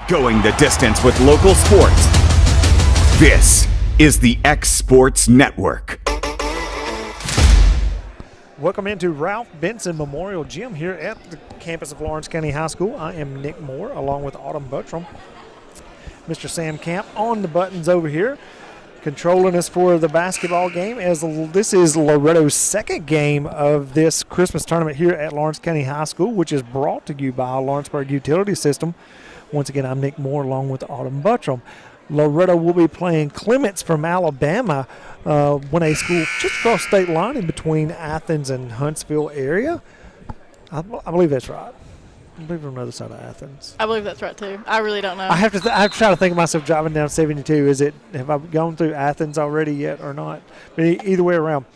Going the distance with local sports. This is the X Sports Network. Welcome into Ralph Benson Memorial Gym here at the campus of Lawrence County High School. I am Nick Moore along with Autumn Buttram. Mr. Sam Camp on the buttons over here, controlling us for the basketball game, as this is Loretto's second game of this Christmas tournament here at Lawrence County High School, which is brought to you by Lawrenceburg Utility System. Once again, I'm Nick Moore along with Autumn Buttram. Loretto will be playing Clements from Alabama, when a school just across state line in between Athens and Huntsville area. I believe that's right. I believe we're on the other side of Athens. I believe that's right too. I really don't know. I have to try to think of myself driving down 72. Have I gone through Athens already yet or not? But either way around.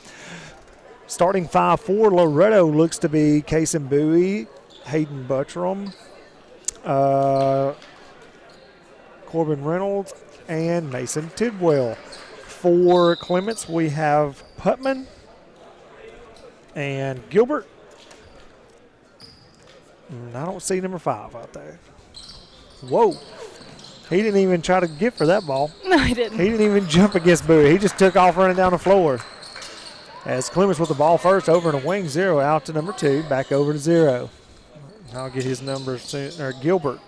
Starting 5 for Loretto looks to be Kason Bowie, Hayden Buttram, Corbin Reynolds, and Mason Tidwell. For Clements, we have Putman and Gilbert. I don't see number 5 out there. Whoa. He didn't even try to get for that ball. No, he didn't. He didn't even jump against Bowie. He just took off running down the floor. As Clements with the ball first, over in a wing 0, out to number 2, back over to 0. I'll get his number soon, or Gilbert.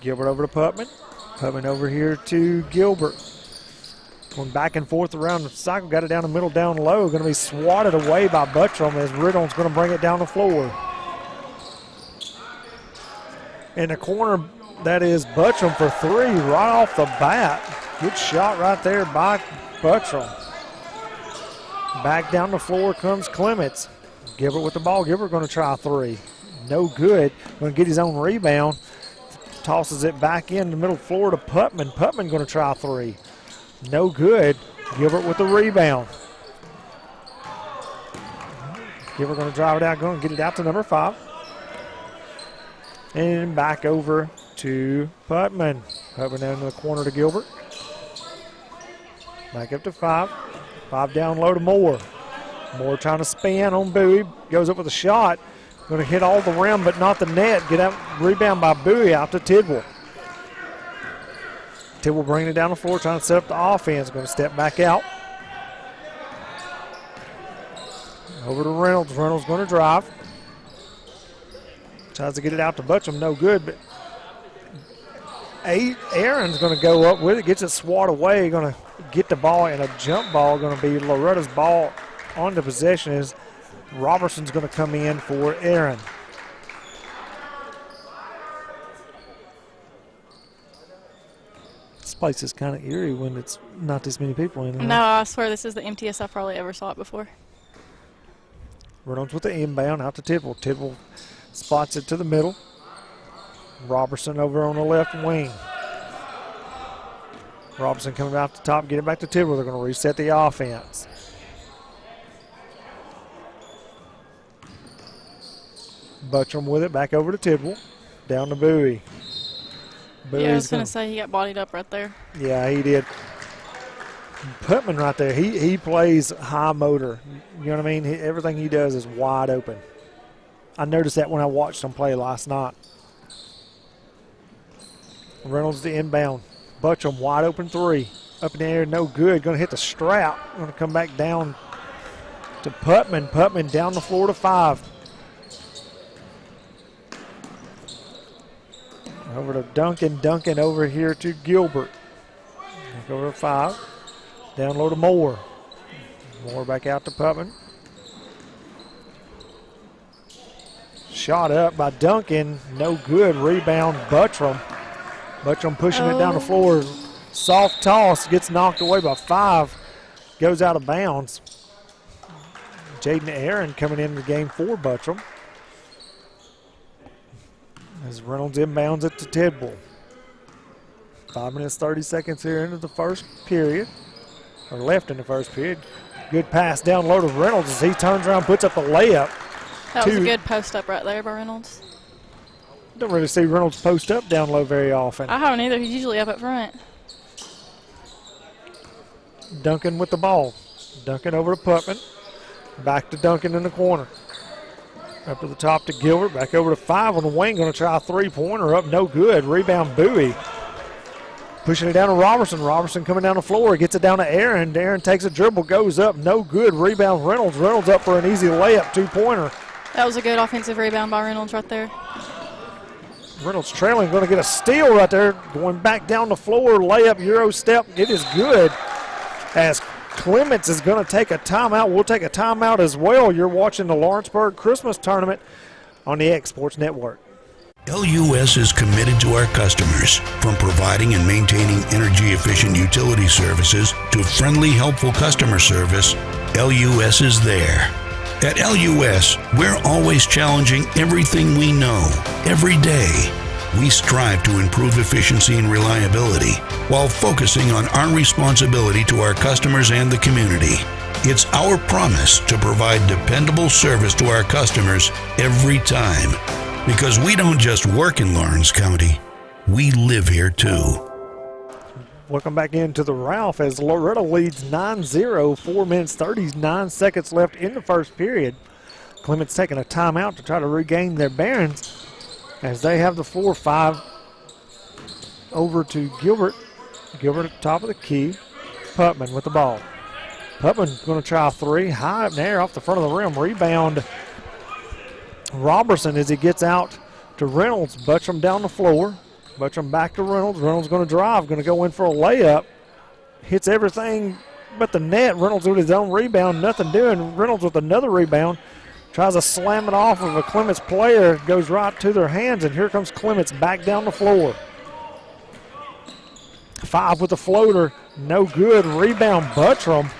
Gilbert over to Putman. Putman over here to Gilbert. Going back and forth around the cycle, got it down the middle, down low. Going to be swatted away by Buttram as Riddle's going to bring it down the floor. In the corner, that is Buttram for 3 right off the bat. Good shot right there by Buttram. Back down the floor comes Clements. Gilbert with the ball. Gilbert going to try 3. No good. Going to get his own rebound. Tosses it back in the middle floor to Putman. Putman going to try 3. No good. Gilbert with the rebound. Gilbert going to drive it out, going to get it out to number 5. And back over to Putman. Putman down in the corner to Gilbert. Back up to 5. 5 down low to Moore. Moore trying to spin on Bowie. Goes up with a shot. Going to hit all the rim, but not the net. Get out, rebound by Bowie out to Tidwell. Tidwell bringing it down the floor, trying to set up the offense. Going to step back out. Over to Reynolds. Reynolds going to drive. Tries to get it out to Buttram. No good, but Aaron's going to go up with it. Gets it swat away. Going to get the ball, and a jump ball going to be Loretto's ball on the possession as Robertson's going to come in for Aaron. This place is kind of eerie when it's not this many people in there. No, I swear this is the emptiest I've probably ever saw it before. Reynolds with the inbound out to Tidwell. Tidwell spots it to the middle. Robertson over on the left wing. Robertson coming out the top, get it back to Tidwell. They're going to reset the offense. Buttram with it, back over to Tidwell. Down to Bowie. Yeah, I was going to say he got bodied up right there. Yeah, he did. Putman right there, he plays high motor. You know what I mean? Everything he does is wide open. I noticed that when I watched him play last night. Reynolds the inbound. Buttram wide open 3. Up in the air, no good. Going to hit the strap. Going to come back down to Putman. Putman down the floor to 5. Over to Duncan. Duncan over here to Gilbert. Back over to 5. Down low to Moore. Moore back out to Putman. Shot up by Duncan. No good. Rebound Buttram. Buttram pushing it down the floor. Soft toss. Gets knocked away by 5. Goes out of bounds. Jaden Aaron coming into the game for Buttram. As Reynolds inbounds it to Tidwell. 5 minutes, 30 seconds here into the first period. Or left in the first period. Good pass down low to Reynolds as he turns around, puts up a layup. That was a good post up right there by Reynolds. Don't really see Reynolds post up down low very often. I haven't either. He's usually up front. Duncan with the ball. Duncan over to Putman. Back to Duncan in the corner. Up to the top to Gilbert. Back over to 5 on the wing. Going to try a three-pointer. Up, no good. Rebound, Bowie. Pushing it down to Robertson. Robertson coming down the floor. Gets it down to Aaron. Aaron takes a dribble. Goes up. No good. Rebound, Reynolds. Reynolds up for an easy layup. Two-pointer. That was a good offensive rebound by Reynolds right there. Reynolds trailing. Going to get a steal right there. Going back down the floor. Layup, Euro step. It is good. As Clements is going to take a timeout. We'll take a timeout as well. You're watching the Lawrenceburg Christmas Tournament on the X Sports Network. LUS is committed to our customers, from providing and maintaining energy-efficient utility services to friendly, helpful customer service. LUS is there. At LUS, we're always challenging everything we know, every day. We strive to improve efficiency and reliability while focusing on our responsibility to our customers and the community. It's our promise to provide dependable service to our customers every time. Because we don't just work in Lawrence County, we live here too. Welcome back into the Ralph as Loretto leads 9-0, 4 minutes 39 seconds left in the first period. Clements taking a timeout to try to regain their bearings as they have the 4-5 over to Gilbert. Gilbert at the top of the key. Putman with the ball. Putman going to try a three. High up in the air off the front of the rim. Rebound Robertson as he gets out to Reynolds. Buttram down the floor. Buttram back to Reynolds. Reynolds going to drive. Going to go in for a layup. Hits everything but the net. Reynolds with his own rebound. Nothing doing. Reynolds with another rebound. Tries to slam it off of a Clements player. Goes right to their hands, and here comes Clements back down the floor. 5 with the floater. No good. Rebound, Buttram.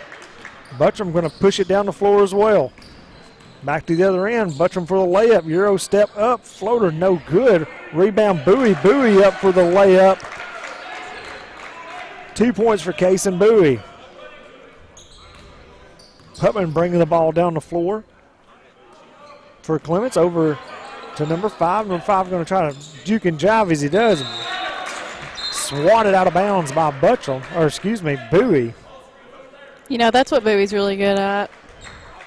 Buttram going to push it down the floor as well. Back to the other end. Buttram for the layup. Euro step up. Floater, no good. Rebound, Bowie. Bowie up for the layup. 2 points for Case and Bowie. Putman bringing the ball down the floor for Clements over to number 5. Number 5 going to try to juke and jive as he does. Swatted out of bounds by Bowie. You know, that's what Bowie's really good at.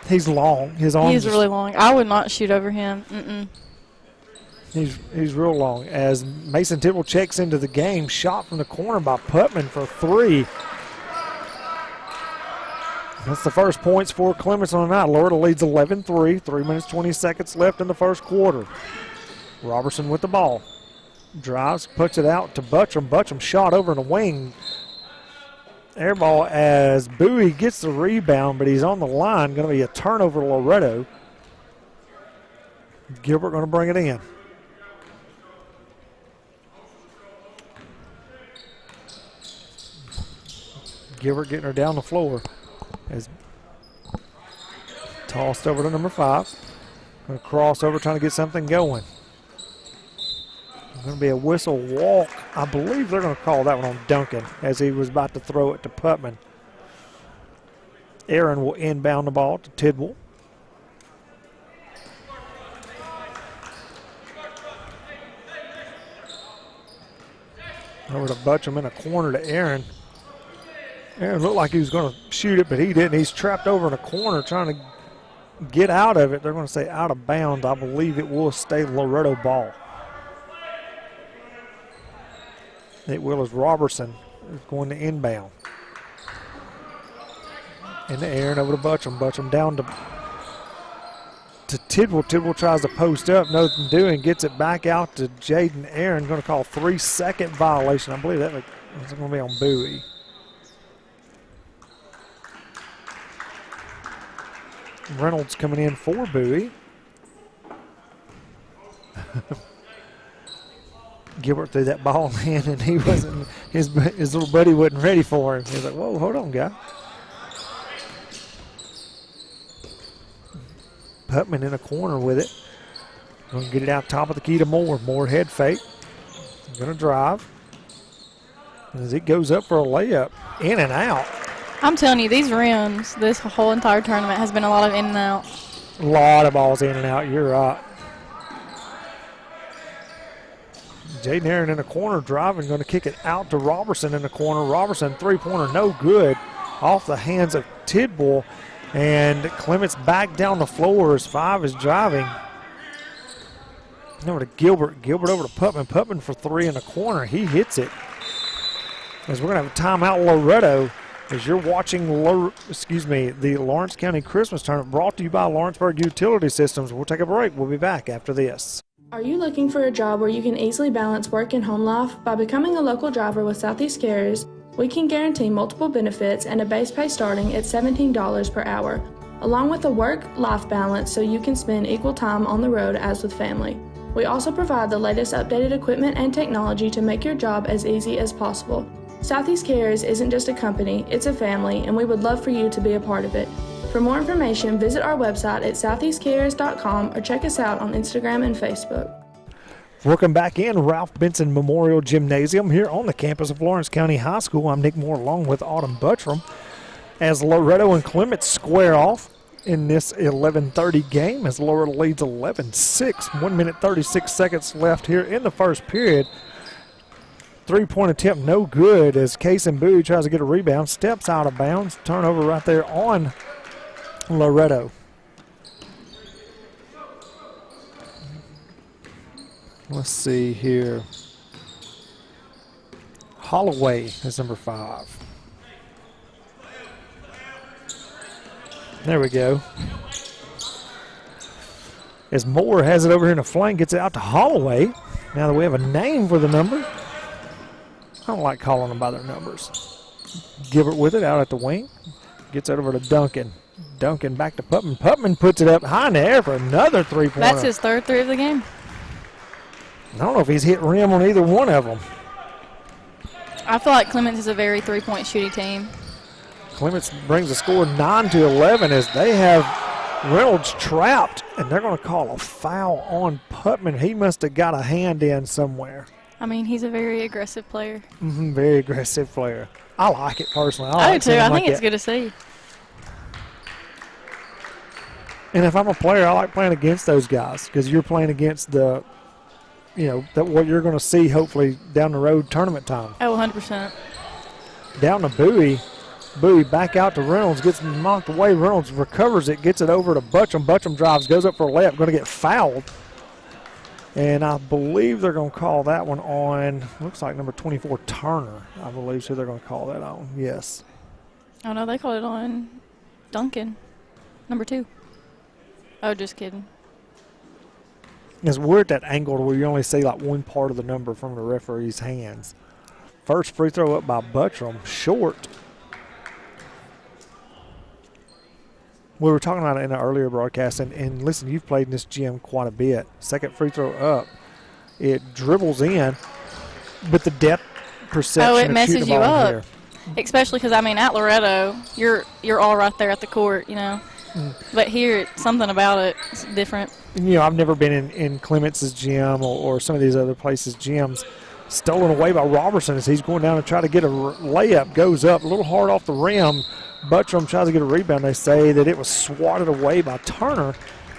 He's long. His arms. He's really long. I would not shoot over him. He's real long. As Mason Tidwell checks into the game, shot from the corner by Putman for 3. That's the first points for Clements on the night. Loretto leads 11-3. 3 minutes, 20 seconds left in the first quarter. Robertson with the ball. Drives, puts it out to Buttram. Buttram shot over in the wing. Air ball as Bowie gets the rebound, but he's on the line. Going to be a turnover to Loretto. Gilbert going to bring it in. Gilbert getting her down the floor. As tossed over to number 5. Going to cross over, trying to get something going. Going to be a whistle walk. I believe they're going to call that one on Duncan as he was about to throw it to Putman. Aaron will inbound the ball to Tidwell. Over to Buttram in a corner to Aaron. Aaron looked like he was going to shoot it, but he didn't. He's trapped over in a corner trying to get out of it. They're going to say out of bounds. I believe it will stay Loretto ball. It will as Robertson is going to inbound. In the air and over to Buttram. Buttram down to Tidwell. Tidwell tries to post up. Nothing doing. Gets it back out to Jaden Aaron. Going to call a 3-second violation. I believe that is going to be on Bowie. Reynolds coming in for Bowie. Gilbert threw that ball in, and he wasn't. His little buddy wasn't ready for him. He was like, "Whoa, hold on, guy." Putman in a corner with it. Going to get it out top of the key to Moore. Moore head fake. Going to drive. As it goes up for a layup, in and out. I'm telling you, these rims, this whole entire tournament has been a lot of in and out. A lot of balls in and out. You're right. Jaden Aaron in the corner driving, going to kick it out to Robertson in the corner. Robertson, three-pointer, no good. Off the hands of Tidwell. And Clements back down the floor as 5 is driving. Over to Gilbert. Gilbert over to Putman. Putman for three in the corner. He hits it. As we're going to have a timeout, Loretto, as you're watching the Lawrence County Christmas Tournament brought to you by Lawrenceburg Utility Systems. We'll take a break. We'll be back after this. Are you looking for a job where you can easily balance work and home life? By becoming a local driver with Southeast Carriers, we can guarantee multiple benefits and a base pay starting at $17 per hour, along with a work-life balance so you can spend equal time on the road as with family. We also provide the latest updated equipment and technology to make your job as easy as possible. Southeast Carriers isn't just a company, it's a family, and we would love for you to be a part of it. For more information, visit our website at southeastcarriers.com or check us out on Instagram and Facebook. Welcome back in Ralph Benson Memorial Gymnasium here on the campus of Lawrence County High School. I'm Nick Moore along with Autumn Buttram as Loretto and Clements square off in this 11:30 game as Loretto leads 11-6. 1 minute 36 seconds left here in the first period. Three-point attempt no good as Case Bowie tries to get a rebound, steps out of bounds. Turnover right there on Loretto. Let's see here. Holloway is number 5. There we go. As Moore has it over here in the flank, gets it out to Holloway. Now that we have a name for the number. I don't like calling them by their numbers. Gilbert with it out at the wing. Gets it over to Duncan. Duncan back to Putman. Putman puts it up high in the air for another three-pointer. That's his third three of the game. I don't know if he's hit rim on either one of them. I feel like Clements is a very three-point shooting team. Clements brings the score 9-11 as they have Reynolds trapped, and they're going to call a foul on Putman. He must have got a hand in somewhere. I mean, he's a very aggressive player. Very aggressive player. I like it personally. I do too. I think it's good to see. And if I'm a player, I like playing against those guys because you're playing against the, what you're going to see hopefully down the road tournament time. Oh, 100%. Down to Bowie. Bowie back out to Reynolds, gets knocked away. Reynolds recovers it, gets it over to Buttram. Buttram drives, goes up for a layup, going to get fouled. And I believe they're going to call that one on, looks like number 24, Turner. I believe who they're going to call that on, yes. Oh, no, they called it on Duncan, number 2. Oh, just kidding. As we're at that angle where you only see like one part of the number from the referee's hands. First free throw up by Buttram, short. We were talking about it in an earlier broadcast, and listen, you've played in this gym quite a bit. Second free throw up, it dribbles in, but the depth perception. Oh, it of messes shooting you the ball up. here. Especially because, I mean, at Loretto, you're all right there at the court, But here, something about it is different. I've never been in Clements' gym or some of these other places' gyms. Stolen away by Robertson as he's going down to try to get a layup. Goes up a little hard off the rim. Buttram tries to get a rebound. They say that it was swatted away by Turner,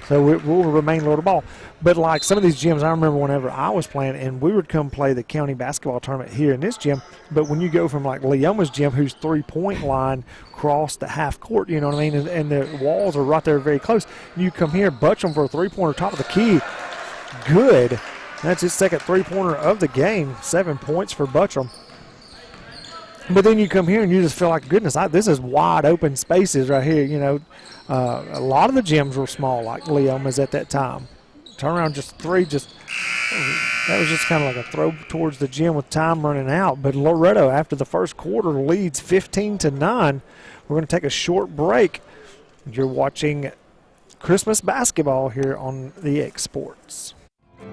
so it will remain low to ball. But like some of these gyms, I remember whenever I was playing, and we would come play the county basketball tournament here in this gym, but when you go from like Leoma's gym, whose three-point line crossed the half court, you know what I mean, and the walls are right there very close, you come here, Buttram for a three-pointer, top of the key, good. That's his second three-pointer of the game, 7 points for Buttram. But then you come here and you just feel like, goodness, this is wide open spaces right here. A lot of the gyms were small, like Leoma's at that time. Turn around just three, that was just kind of like a throw towards the gym with time running out. But Loretto, after the first quarter, leads 15-9. We're going to take a short break. You're watching Christmas basketball here on the X Sports.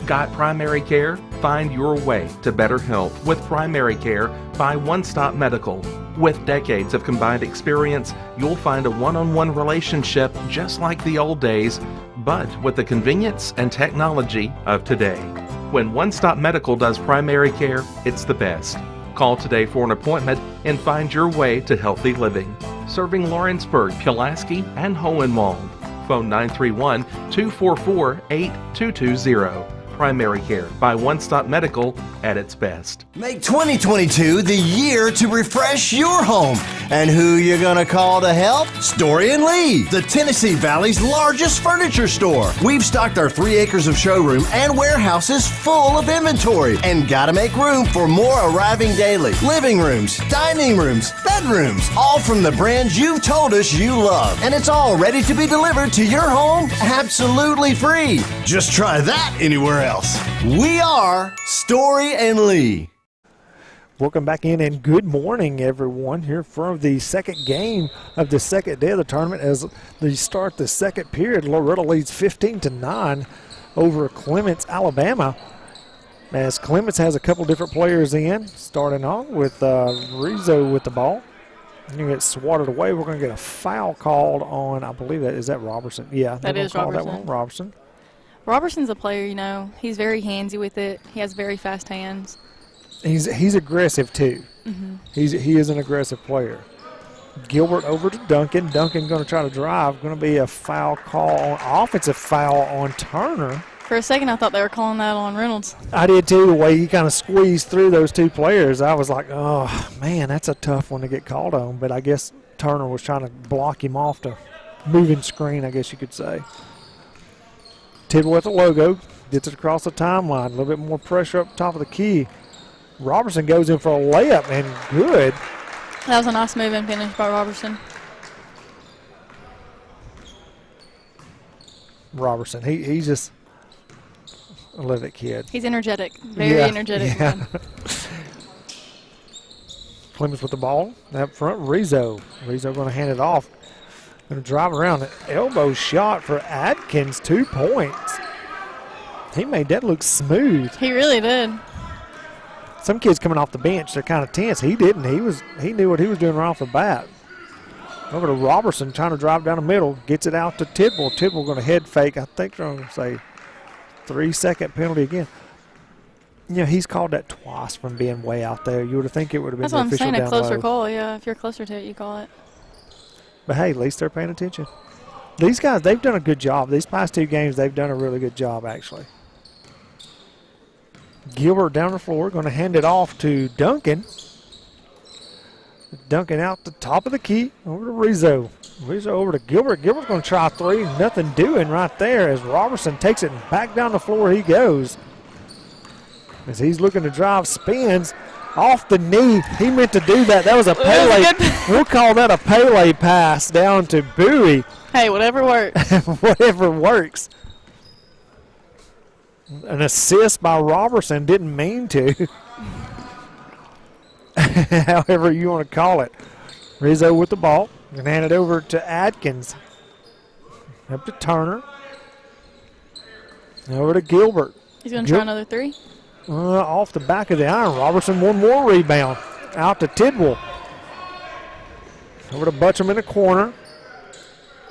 Got primary care? Find your way to better health with primary care by One Stop Medical. With decades of combined experience, you'll find a one-on-one relationship just like the old days, but with the convenience and technology of today. When One Stop Medical does primary care, it's the best. Call today for an appointment and find your way to healthy living. Serving Lawrenceburg, Pulaski, and Hohenwald. Phone 931-244-8220. Primary Care by One Stop Medical at its best. Make 2022 the year to refresh your home. And who you gonna call to help? Story and Lee, the Tennessee Valley's largest furniture store. We've stocked our 3 acres of showroom and warehouses full of inventory, and gotta make room for more arriving daily. Living rooms, dining rooms, bedrooms, all from the brands you've told us you love. And it's all ready to be delivered to your home absolutely free. Just try that anywhere else. We are Story and Lee. Welcome back in, and good morning, everyone, here for the second game of the second day of the tournament. As they start the second period, Loretto leads 15-9 over Clements, Alabama. As Clements has a couple different players in, starting on with Rizzo with the ball. And you get swatted away. We're going to get a foul called on, I believe is that Robertson? Yeah, that is Robertson. That one, Robertson. Robertson's a player, you know. He's very handsy with it. He has very fast hands. He's aggressive too. Mm-hmm. He is an aggressive player. Gilbert over to Duncan. Duncan going to try to drive. Going to be a foul call, offensive foul on Turner. For a second, I thought they were calling that on Reynolds. I did too. The way he kind of squeezed through those two players, I was like, oh man, that's a tough one to get called on. But I guess Turner was trying to block him off the moving screen, I guess you could say. Tidwell with the logo, gets it across the timeline. A little bit more pressure up top of the key. Robertson goes in for a layup, and good. That was a nice move and finish by Robertson. Robertson, he's just a little kid. He's energetic, very energetic. Yeah. Clements with the ball up front. Rizzo going to hand it off. Going to drive around. An elbow shot for Adkins, 2 points. He made that look smooth. He really did. Some kids coming off the bench, they're kind of tense. He didn't. He knew what he was doing right off the bat. Over to Robertson, trying to drive down the middle. Gets it out to Tidwell. Tidwell going to head fake. I think they're going to say 3-second penalty again. You know, he's called that twice from being way out there. You would have think it would have been That's what I'm saying, a closer low. call. Yeah, if you're closer to it, you call it. But, hey, at least they're paying attention. These guys, they've done a good job. These past 2 games, they've done a really good job, actually. Gilbert down the floor, going to hand it off to Duncan. Duncan out the top of the key, over to Rizzo. Rizzo over to Gilbert. Gilbert's going to try 3. Nothing doing right there as Robertson takes it and back down the floor he goes. As he's looking to drive, spins off the knee. He meant to do that. That was a Pele. We'll call that a Pele pass down to Bowie. Hey, whatever works. Whatever works. An assist by Robertson, didn't mean to. However you want to call it. Rizzo with the ball. And hand it over to Adkins. Up to Turner. Over to Gilbert. He's going to try another 3. Off the back of the iron. Robertson, one more rebound. Out to Tidwell. Over to Butcham in the corner.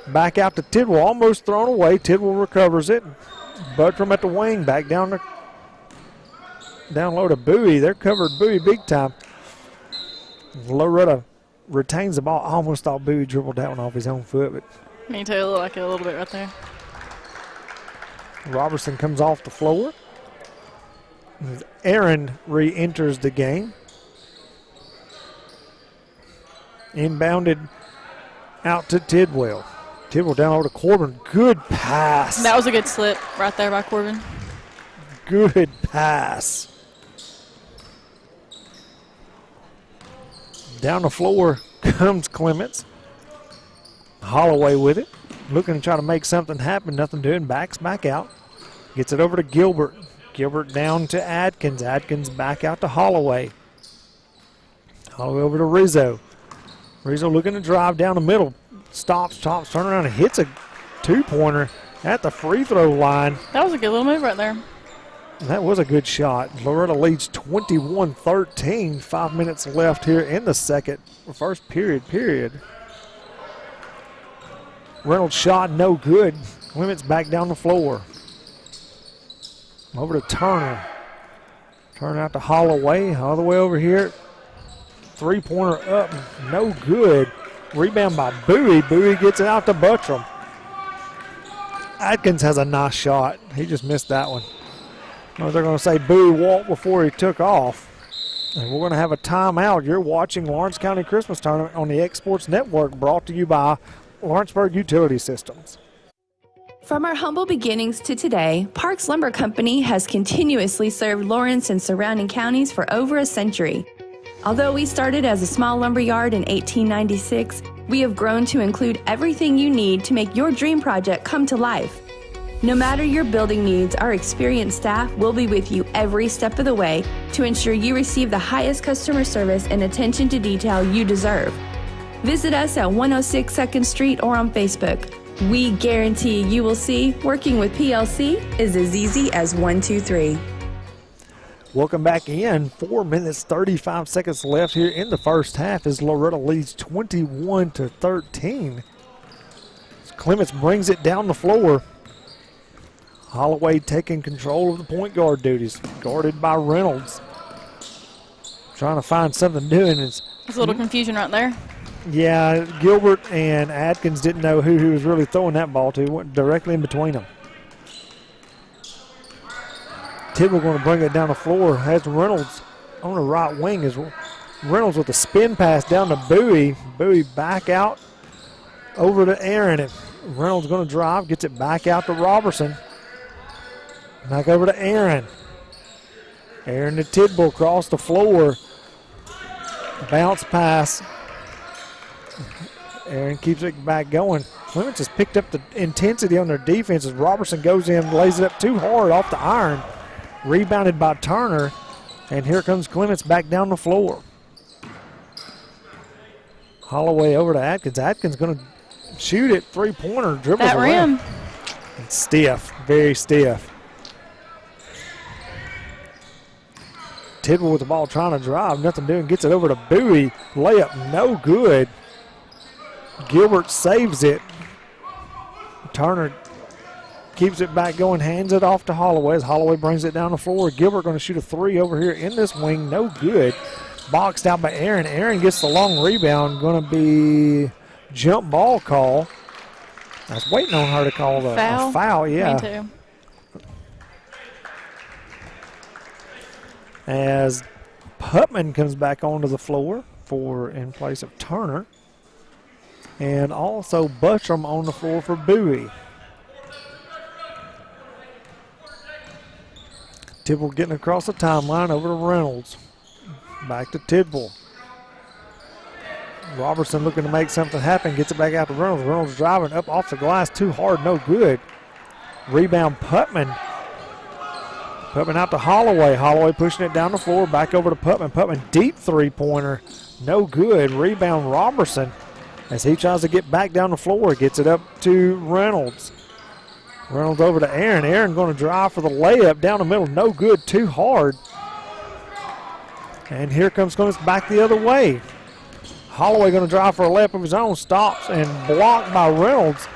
Back out to Tidwell. Almost thrown away. Tidwell recovers it. Butcham at the wing. Back down low to Bowie. They're covered Bowie big time. Loretto retains the ball. I almost thought Bowie dribbled that one off his own foot. But Me too. It looked like it a little bit right there. Robertson comes off the floor. Aaron re-enters the game. Inbounded out to Tidwell. Tidwell down over to Corbin. Good pass. That was a good slip right there by Corbin. Good pass. Down the floor comes Clements. Holloway with it. Looking to try to make something happen. Nothing doing. Backs back out. Gets it over to Gilbert. Gilbert down to Adkins. Adkins back out to Holloway. Holloway over to Rizzo. Rizzo looking to drive down the middle. Stops, turns around and hits a 2-pointer at the free throw line. That was a good little move right there. That was a good shot. Loretto leads 21-13. 5 minutes left here in the first period. Reynolds shot no good. Clements back down the floor. Over to Turner. Turn out to Holloway. All the way over here. 3-pointer up. No good. Rebound by Bowie. Bowie gets it out to Buttram. Adkins has a nice shot. He just missed that one. Well, they're going to say Bowie walked before he took off. And we're going to have a timeout. You're watching Lawrence County Christmas Tournament on the X Sports Network, brought to you by Lawrenceburg Utility Systems. From our humble beginnings to today, Parks Lumber Company has continuously served Lawrence and surrounding counties for over a century. Although we started as a small lumber yard in 1896, we have grown to include everything you need to make your dream project come to life. No matter your building needs, our experienced staff will be with you every step of the way to ensure you receive the highest customer service and attention to detail you deserve. Visit us at 106 2nd Street or on Facebook. We guarantee you will see working with PLC is as easy as 1, 2, 3. Welcome back in. 4 minutes, 35 seconds left here in the first half as Loretto leads 21-13. Clements brings it down the floor. Holloway taking control of the point guard duties, guarded by Reynolds. Trying to find something doing. There's a little confusion right there. Yeah, Gilbert and Atkins didn't know who he was really throwing that ball to. Went directly in between them. Tidwell going to bring it down the floor. Has Reynolds on the right wing. Is Reynolds with a spin pass down to Bowie. Bowie back out over to Aaron. And Reynolds going to drive, gets it back out to Robertson. Back over to Aaron. Aaron to Tidwell across the floor. Bounce pass. Aaron keeps it back going. Clements has picked up the intensity on their defense as Robertson goes in, lays it up too hard off the iron. Rebounded by Turner. And here comes Clements back down the floor. Holloway over to Atkins. Atkins going to shoot it. Three-pointer. Dribbles that rim. It's stiff. Very stiff. Tidwell with the ball trying to drive. Nothing doing. Gets it over to Bowie. Layup no good. Gilbert saves it. Turner keeps it back going, hands it off to Holloway as Holloway brings it down the floor. Gilbert going to shoot a three over here in this wing. No good. Boxed out by Aaron. Aaron gets the long rebound. Going to be jump ball call. I was waiting on her to call the foul. Yeah. Me too. As Putman comes back onto the floor for in place of Turner. And also Buttram on the floor for Bowie. Tidwell getting across the timeline over to Reynolds. Back to Tidwell. Robertson looking to make something happen. Gets it back out to Reynolds. Reynolds driving up off the glass too hard. No good. Rebound Putman. Putman out to Holloway. Holloway pushing it down the floor. Back over to Putman. Putman deep three-pointer. No good. Rebound Robertson. As he tries to get back down the floor, gets it up to Reynolds. Reynolds over to Aaron. Aaron going to drive for the layup down the middle. No good, too hard. And here comes Clements back the other way. Holloway going to drive for a layup of his own. Stops and blocked by Reynolds.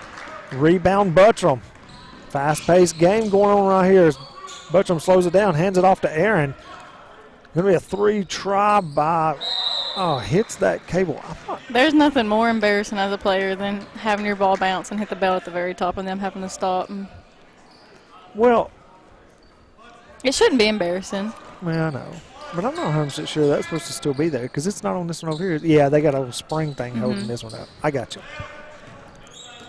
Rebound Buttram. Fast-paced game going on right here as Buttram slows it down, hands it off to Aaron. Going to be a three try by... Oh, hits that cable. There's nothing more embarrassing as a player than having your ball bounce and hit the bell at the very top and them having to stop. Well, it shouldn't be embarrassing. Well, I know. But I'm not 100% sure that's supposed to still be there because it's not on this one over here. Yeah, they got a little spring thing holding this one up. I got you.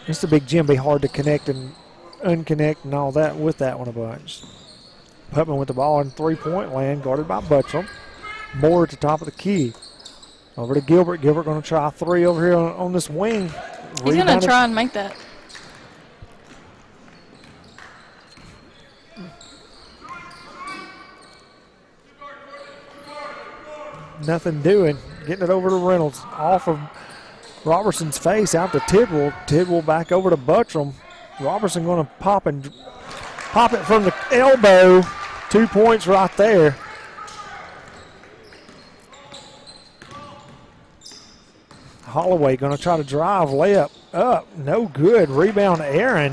It's a big gym. Be hard to connect and unconnect and all that with that one a bunch. Putman with the ball in three-point land, guarded by Buttram. Moore at the top of the key. Over to Gilbert. Gilbert going to try a three over here on this wing. He's going to try and make that. Nothing doing. Getting it over to Reynolds. Off of Robertson's face out to Tidwell. Tidwell back over to Buttram. Robertson going to pop it from the elbow. 2 points right there. Holloway going to try to drive, layup up, no good. Rebound Aaron.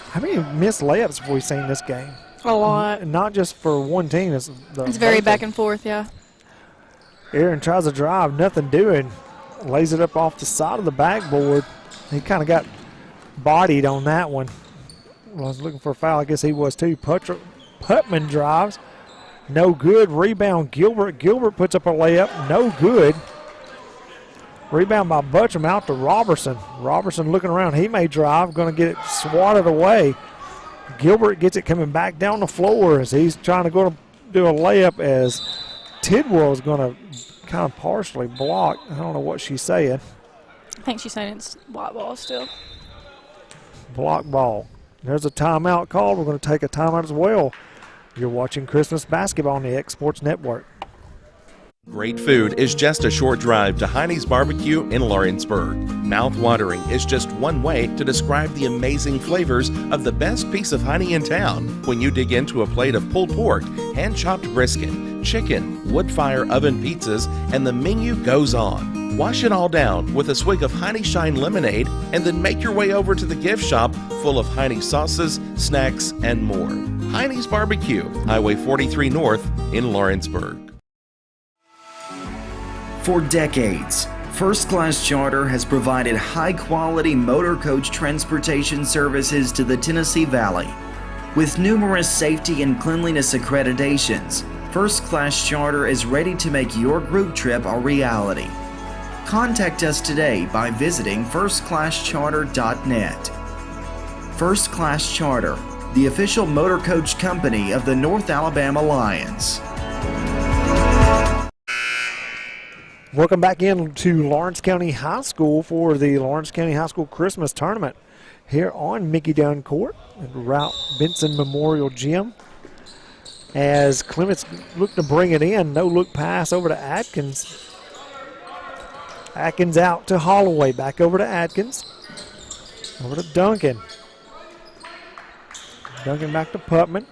How many missed layups have we seen this game? A lot. Not just for one team. It's very back and forth, yeah. Aaron tries to drive, nothing doing. Lays it up off the side of the backboard. He kind of got bodied on that one. I was looking for a foul. I guess he was too. Putman drives. No good. Rebound Gilbert. Gilbert puts up a layup. No good. Rebound by Buttram out to Robertson. Robertson looking around. He may drive. Going to get it swatted away. Gilbert gets it coming back down the floor as he's trying to go to do a layup as Tidwell is going to kind of partially block. I don't know what she's saying. I think she's saying it's white ball still. Block ball. There's a timeout called. We're going to take a timeout as well. You're watching Christmas basketball on the X Sports Network. Great food is just a short drive to Heine's Barbecue in Lawrenceburg. Mouth-watering is just one way to describe the amazing flavors of the best piece of Heine in town when you dig into a plate of pulled pork, hand-chopped brisket, chicken, wood-fire oven pizzas, and the menu goes on. Wash it all down with a swig of Heine Shine lemonade and then make your way over to the gift shop full of Heine sauces, snacks, and more. Heine's Barbecue, Highway 43 North in Lawrenceburg. For decades, First Class Charter has provided high-quality motor coach transportation services to the Tennessee Valley. With numerous safety and cleanliness accreditations, First Class Charter is ready to make your group trip a reality. Contact us today by visiting firstclasscharter.net. First Class Charter, the official motor coach company of the North Alabama Lions. Welcome back in to Lawrence County High School for the Lawrence County High School Christmas Tournament here on Mickey Dunn Court at Ralph Benson Memorial Gym. As Clements look to bring it in, no look pass over to Atkins. Atkins out to Holloway, back over to Atkins. Over to Duncan. Duncan back to Putman.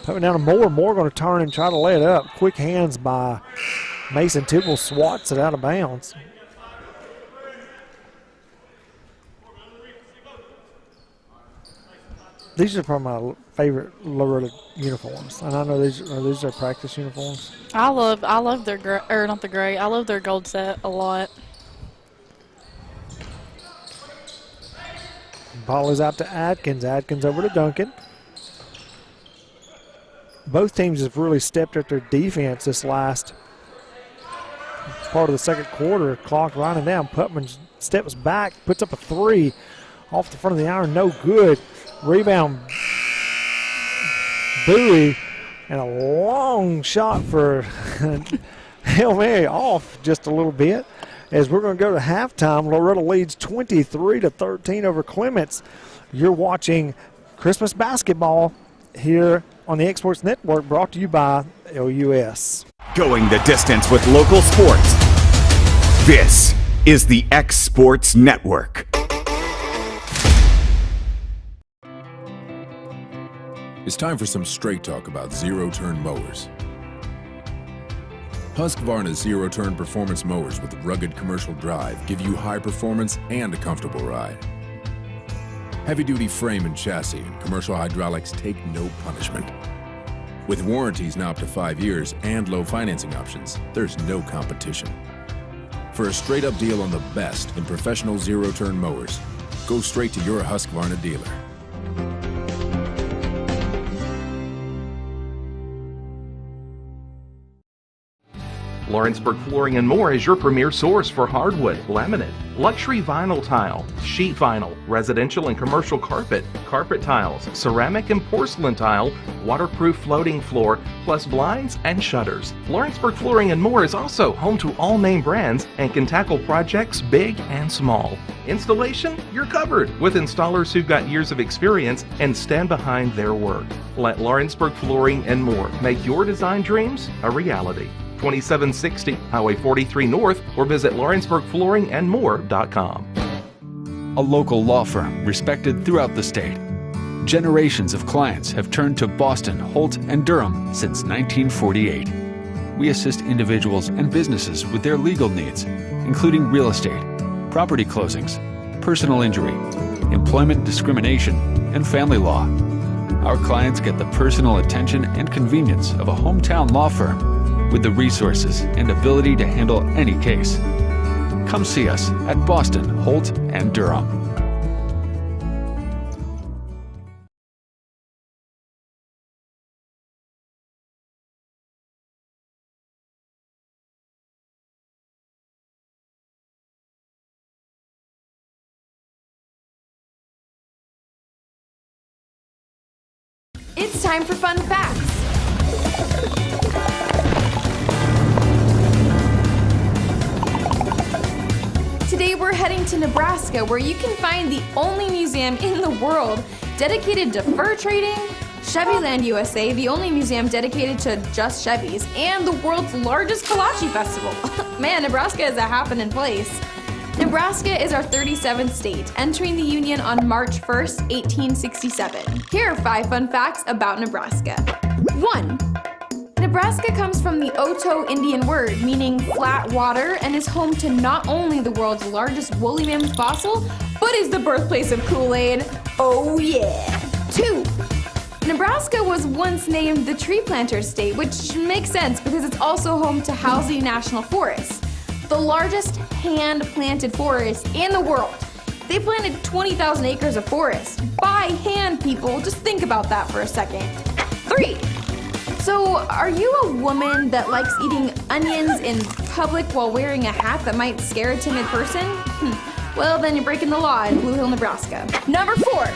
Putman down to Moore. Moore going to turn and try to lay it up. Quick hands by Mason Tidwell, swats it out of bounds. These are probably my favorite Loretto uniforms, and I know these are practice uniforms. I love their not the gray. I love their gold set a lot. Ball is out to Atkins. Atkins over to Duncan. Both teams have really stepped up their defense this last part of the second quarter. Clock running down. Putman steps back, puts up a three off the front of the iron. No good. Rebound. Bowie. And a long shot for Hail Mary off just a little bit. As we're going to go to halftime, Loretto leads 23-13 over Clements. You're watching Christmas basketball here on the X Sports Network, brought to you by LUS. Going the distance with local sports. This is the X Sports Network. It's time for some straight talk about zero-turn mowers. Husqvarna's zero-turn performance mowers with rugged commercial drive give you high performance and a comfortable ride. Heavy-duty frame and chassis and commercial hydraulics take no punishment. With warranties now up to 5 years and low financing options, there's no competition. For a straight-up deal on the best in professional zero-turn mowers, go straight to your Husqvarna dealer. Lawrenceburg Flooring and More is your premier source for hardwood, laminate, luxury vinyl tile, sheet vinyl, residential and commercial carpet, carpet tiles, ceramic and porcelain tile, waterproof floating floor, plus blinds and shutters. Lawrenceburg Flooring and More is also home to all name brands and can tackle projects big and small. Installation? You're covered with installers who've got years of experience and stand behind their work. Let Lawrenceburg Flooring and More make your design dreams a reality. 2760 Highway 43 North, or visit lawrenceburgflooringandmore.com. A local law firm respected throughout the state. Generations of clients have turned to Boston, Holt, and Durham since 1948. We assist individuals and businesses with their legal needs, including real estate, property closings, personal injury, employment discrimination, and family law. Our clients get the personal attention and convenience of a hometown law firm with the resources and ability to handle any case. Come see us at Boston, Holt, and Durham. time for fun facts. Today we're heading to Nebraska, where you can find the only museum in the world dedicated to fur trading, Chevyland USA, the only museum dedicated to just Chevys, and the world's largest kolache festival. Man, Nebraska is a happening place. Nebraska is our 37th state, entering the Union on March 1st, 1867. Here are 5 fun facts about Nebraska. 1. Nebraska comes from the Oto Indian word, meaning flat water, and is home to not only the world's largest woolly mammoth fossil, but is the birthplace of Kool-Aid. Oh yeah! 2. Nebraska was once named the Tree Planter State, which makes sense because it's also home to Halsey National Forest, the largest hand-planted forest in the world. They planted 20,000 acres of forest. By hand, people. Just think about that for a second. 3. So, are you a woman that likes eating onions in public while wearing a hat that might scare a timid person? Well, then you're breaking the law in Blue Hill, Nebraska. Number 4.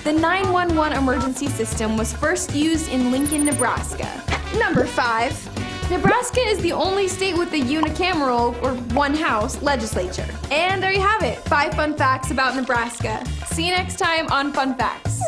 The 911 emergency system was first used in Lincoln, Nebraska. Number 5. Nebraska is the only state with a unicameral, or one-house, legislature. And there you have it, 5 fun facts about Nebraska. See you next time on Fun Facts.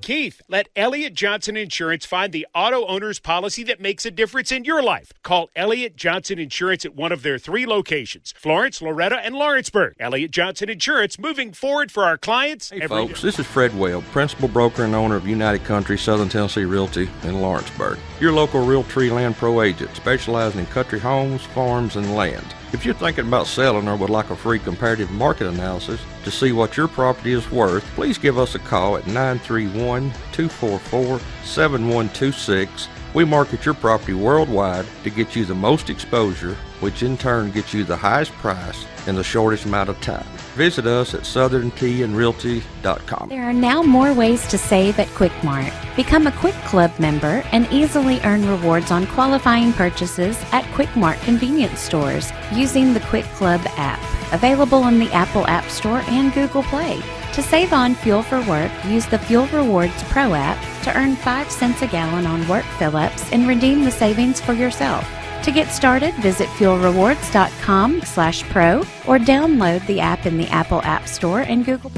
Keith, let Elliott Johnson Insurance find the auto owner's policy that makes a difference in your life. Call Elliott Johnson Insurance at one of their 3 locations, Florence, Loretto, and Lawrenceburg. Elliott Johnson Insurance, moving forward for our clients. Hey folks, this is Fred Webb, principal broker and owner of United Country Southern Tennessee Realty in Lawrenceburg. Your local Realtree Land Pro agent, specializing in country homes, farms, and land. If you're thinking about selling or would like a free comparative market analysis to see what your property is worth, please give us a call at 931-244-7126. We market your property worldwide to get you the most exposure, which in turn gets you the highest price in the shortest amount of time. Visit us at southerntandrealty.com. There are now more ways to save at Quick Mart. Become a Quick Club member and easily earn rewards on qualifying purchases at Quick Mart convenience stores using the Quick Club app, available in the Apple App Store and Google Play. To save on fuel for work, use the Fuel Rewards Pro app to earn 5 cents a gallon on work fill-ups and redeem the savings for yourself. To get started, visit fuelrewards.com/pro or download the app in the Apple App Store and Google.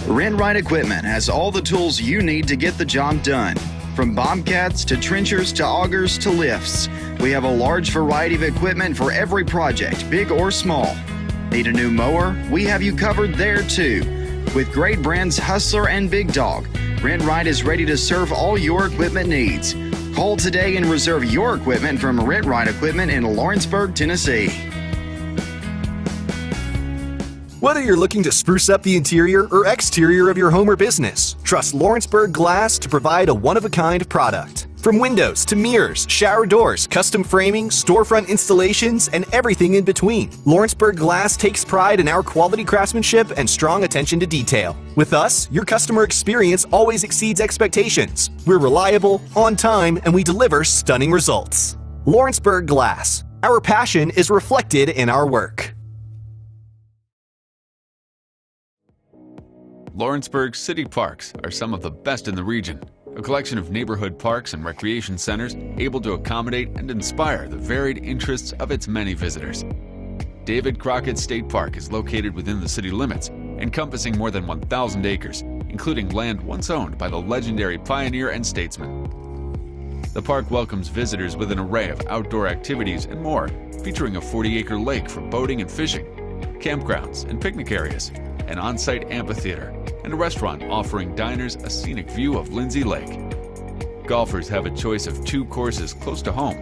Rent Right Equipment has all the tools you need to get the job done. From bobcats to trenchers to augers to lifts, we have a large variety of equipment for every project, big or small. Need a new mower? We have you covered there too. With great brands Hustler and Big Dog, Rent Right is ready to serve all your equipment needs. Call today and reserve your equipment from Rent Right Equipment in Lawrenceburg, Tennessee. Whether you're looking to spruce up the interior or exterior of your home or business, trust Lawrenceburg Glass to provide a one-of-a-kind product. From windows to mirrors, shower doors, custom framing, storefront installations, and everything in between, Lawrenceburg Glass takes pride in our quality craftsmanship and strong attention to detail. With us, your customer experience always exceeds expectations. We're reliable, on time, and we deliver stunning results. Lawrenceburg Glass. Our passion is reflected in our work. Lawrenceburg's city parks are some of the best in the region. A collection of neighborhood parks and recreation centers able to accommodate and inspire the varied interests of its many visitors. David Crockett State Park is located within the city limits, encompassing more than 1,000 acres, including land once owned by the legendary pioneer and statesman. The park welcomes visitors with an array of outdoor activities and more, featuring a 40-acre lake for boating and fishing, campgrounds and picnic areas, an on-site amphitheater, and a restaurant offering diners a scenic view of Lindsay Lake. Golfers have a choice of 2 courses close to home,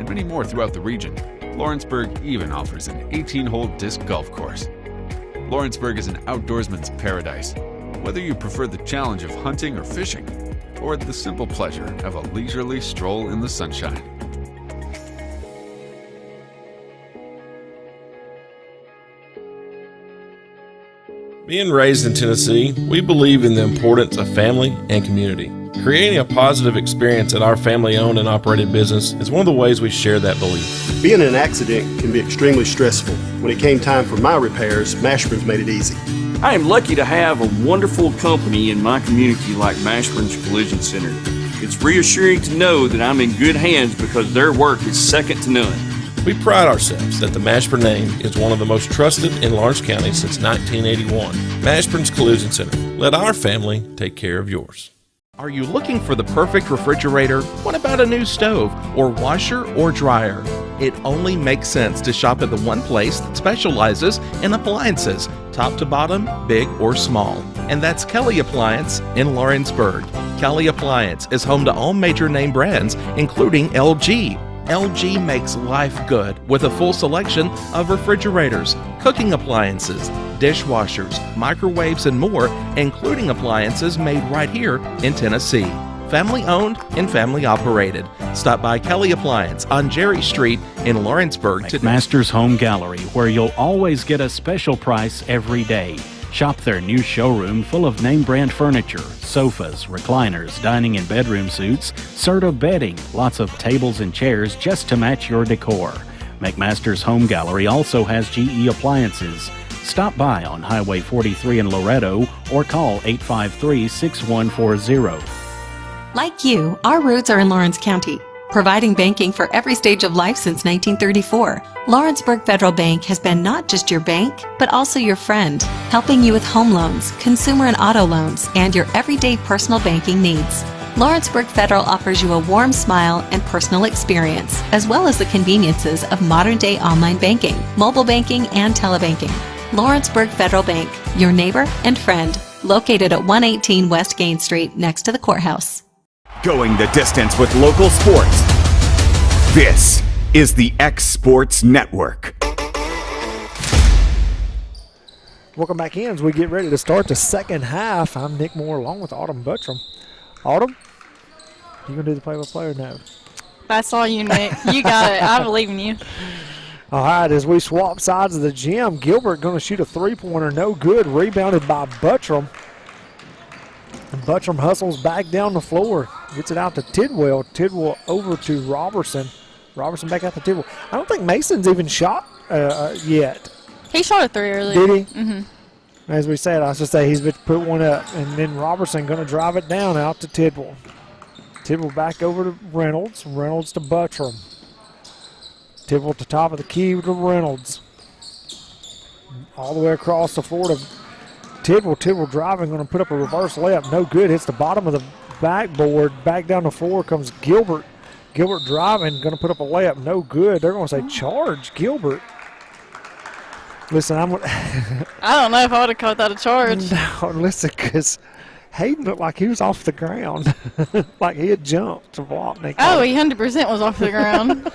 and many more throughout the region. Lawrenceburg even offers an 18-hole disc golf course. Lawrenceburg is an outdoorsman's paradise. Whether you prefer the challenge of hunting or fishing, or the simple pleasure of a leisurely stroll in the sunshine. Being raised in Tennessee, we believe in the importance of family and community. Creating a positive experience at our family-owned and operated business is one of the ways we share that belief. Being in an accident can be extremely stressful. When it came time for my repairs, Mashburn's made it easy. I am lucky to have a wonderful company in my community like Mashburn's Collision Center. It's reassuring to know that I'm in good hands because their work is second to none. We pride ourselves that the Mashburn name is one of the most trusted in Lawrence County since 1981. Mashburn's Collision Center. Let our family take care of yours. Are you looking for the perfect refrigerator? What about a new stove or washer or dryer? It only makes sense to shop at the one place that specializes in appliances, top to bottom, big or small. And that's Kelly Appliance in Lawrenceburg. Kelly Appliance is home to all major name brands, including LG. LG makes life good with a full selection of refrigerators, cooking appliances, dishwashers, microwaves, and more, including appliances made right here in Tennessee. Family owned and family operated. Stop by Kelly Appliance on Jerry Street in Lawrenceburg today. Masters Home Gallery, where you'll always get a special price every day. Shop their new showroom full of name brand furniture, sofas, recliners, dining and bedroom suites, Serta bedding, lots of tables and chairs just to match your decor. McMaster's Home Gallery also has GE appliances. Stop by on Highway 43 in Loretto or call 853-6140. Like you, our roots are in Lawrence County, providing banking for every stage of life since 1934. Lawrenceburg Federal Bank has been not just your bank, but also your friend, helping you with home loans, consumer and auto loans, and your everyday personal banking needs. Lawrenceburg Federal offers you a warm smile and personal experience, as well as the conveniences of modern-day online banking, mobile banking, and telebanking. Lawrenceburg Federal Bank, your neighbor and friend, located at 118 West Gain Street, next to the courthouse. Going the distance with local sports. This is the X Sports Network. Welcome back in as we get ready to start the second half. I'm Nick Moore along with Autumn Buttram. Autumn, you going to do the play-by-play or no? That's all you, Nick. You got it. I believe in you. All right, as we swap sides of the gym, Gilbert going to shoot a three-pointer. No good. Rebounded by Buttram. And Buttram hustles back down the floor. Gets it out to Tidwell. Tidwell over to Robertson. Robertson back out to Tidwell. I don't think Mason's even shot yet. He shot a three earlier. Did he? Mm-hmm. As we said, I was just say he's put one up. And then Robertson going to drive it down out to Tidwell. Tidwell back over to Reynolds. Reynolds to Buttram. Tidwell to top of the key to Reynolds. All the way across the floor to Tidwell. Tidwell driving, going to put up a reverse layup. No good. Hits the bottom of the backboard. Back down the floor comes Gilbert. Gilbert driving, going to put up a layup. No good. They're going to say charge Gilbert. Listen, I don't know if I would have caught that a charge. No, listen, because Hayden looked like he was off the ground. Like he had jumped to block. Oh, he 100% was off the ground.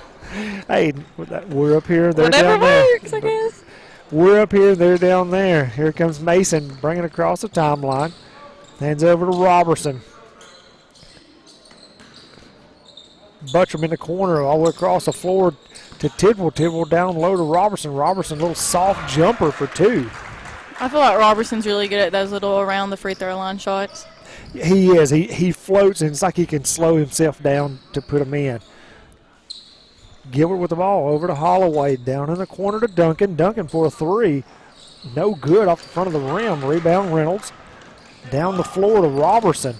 Hayden, we're up here. They're Whatever down there. works, I guess. We're up here, they're down there. Here comes Mason bringing it across the timeline. Hands over to Robertson. Buttram in the corner all the way across the floor to Tidwell. Tidwell down low to Robertson. Robertson, a little soft jumper for two. I feel like Robertson's really good at those little around the free throw line shots. He is. He floats, and it's like he can slow himself down to put them in. Gilbert with the ball over to Holloway. Down in the corner to Duncan. Duncan for a three. No good off the front of the rim. Rebound Reynolds. Down the floor to Robertson.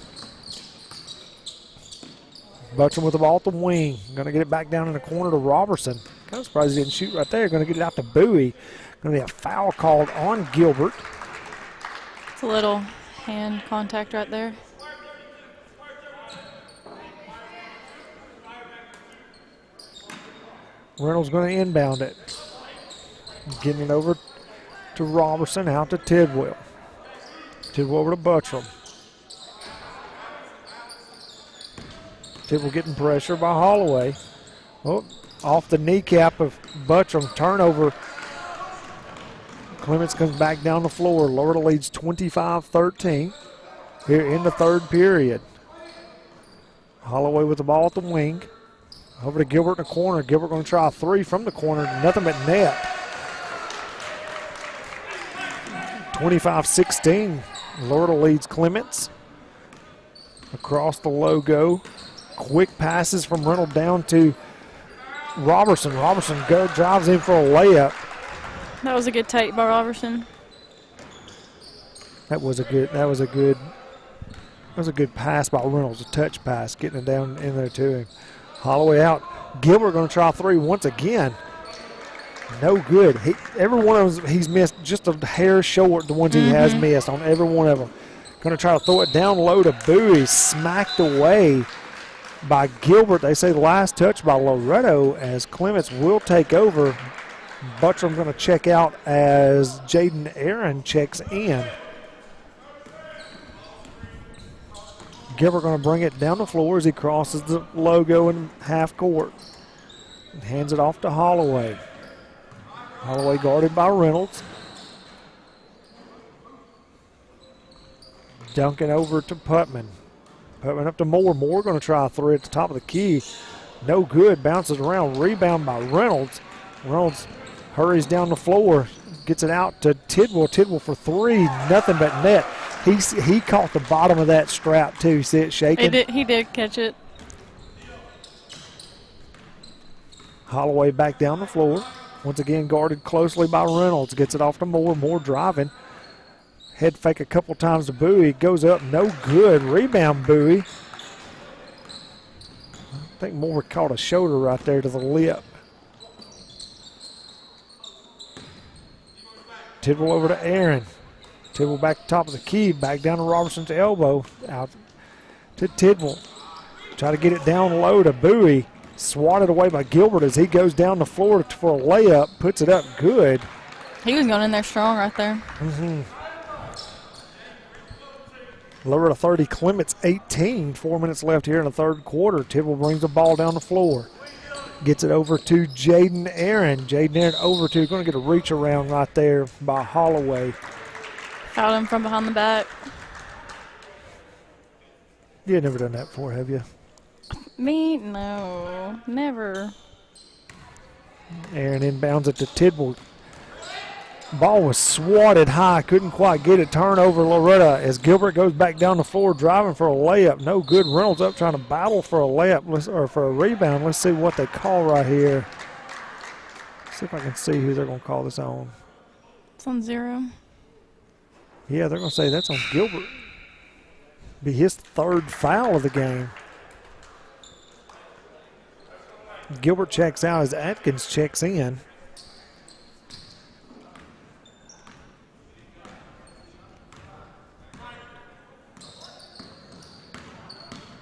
Buttram with the ball at the wing. Going to get it back down in the corner to Robertson. Kind of surprised he didn't shoot right there. Going to get it out to Bowie. Going to be a foul called on Gilbert. It's a little hand contact right there. Reynolds going to inbound it. Getting it over to Robertson, out to Tidwell. Tidwell over to Buttram. Tidwell getting pressure by Holloway. Oh, off the kneecap of Buttram. Turnover. Clements comes back down the floor. Loretto leads 25-13 here in the third period. Holloway with the ball at the wing. Over to Gilbert in the corner. Gilbert going to try a three from the corner. Nothing but net. 25-16. Loretto leads Clements. Across the logo. Quick passes from Reynolds down to Robertson. Robertson drives in for a layup. That was a good take by Robertson. That was a good pass by Reynolds, a touch pass, getting it down in there to him. Holloway out. Gilbert going to try three once again. No good. Every one of them he's missed just a hair short, the ones he has missed on every one of them. Going to try to throw it down low to Bowie. Smacked away by Gilbert. They say the last touch by Loretto as Clements will take over. Buttram going to check out as Jaden Aaron checks in. Gilbert going to bring it down the floor as he crosses the logo in half court. And hands it off to Holloway. Holloway guarded by Reynolds. Dunking over to Putman. Putman up to Moore. Moore going to try a three at the top of the key. No good. Bounces around. Rebound by Reynolds. Reynolds hurries down the floor. Gets it out to Tidwell. Tidwell for three. Nothing but net. He caught the bottom of that strap too. See it shaking? He did catch it. Holloway back down the floor. Once again guarded closely by Reynolds. Gets it off to Moore. Moore driving. Head fake a couple times to Bowie. Goes up. No good. Rebound Bowie. I think Moore caught a shoulder right there to the lip. Tidwell over to Aaron. Tidwell back to top of the key. Back down to Robertson's elbow. Out to Tidwell. Try to get it down low to Bowie. Swatted away by Gilbert as he goes down the floor for a layup. Puts it up good. He was going in there strong right there. Loretto 30, Clements 18. 4 minutes left here in the third quarter. Tidwell brings the ball down the floor. Gets it over to Jaden Aaron. Jaden Aaron over to, going to get a reach around right there by Holloway. Fouled him from behind the back. You've never done that before, have you? Me? No, never. Aaron inbounds it to Tidwell. Ball was swatted high, couldn't quite get it. Turnover Loretto as Gilbert goes back down the floor driving for a layup. No good. Reynolds up trying to battle for a layup or for a rebound. Let's see what they call right here. See if I can see who they're going to call this on. It's on 0. Yeah, they're going to say that's on Gilbert. Be his third foul of the game. Gilbert checks out as Atkins checks in.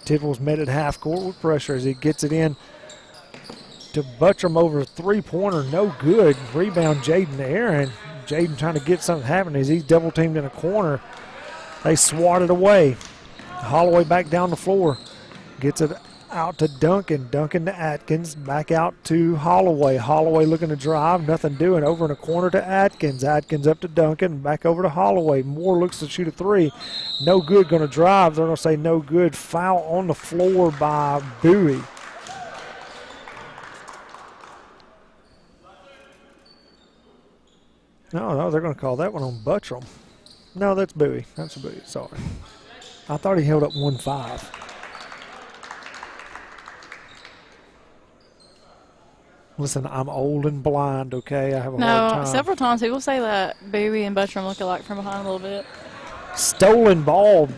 Tidwell's met at half court with pressure as he gets it in to Buttram over a three-pointer. No good. Rebound Jaden Aaron. Jaden trying to get something happening as he's double-teamed in a corner. They swat it away. Holloway back down the floor. Gets it out to Duncan. Duncan to Atkins. Back out to Holloway. Holloway looking to drive. Nothing doing. Over in a corner to Atkins. Atkins up to Duncan. Back over to Holloway. Moore looks to shoot a three. No good. Going to drive. They're going to say no good. Foul on the floor by Bowie. No, they're going to call that one on Buttram. No, that's Bowie. That's Bowie. Sorry. I thought he held up 1-5. Listen, I'm old and blind, okay? I have a hard time. No, several times people say that Bowie and Buttram look alike from behind a little bit. Stolen ball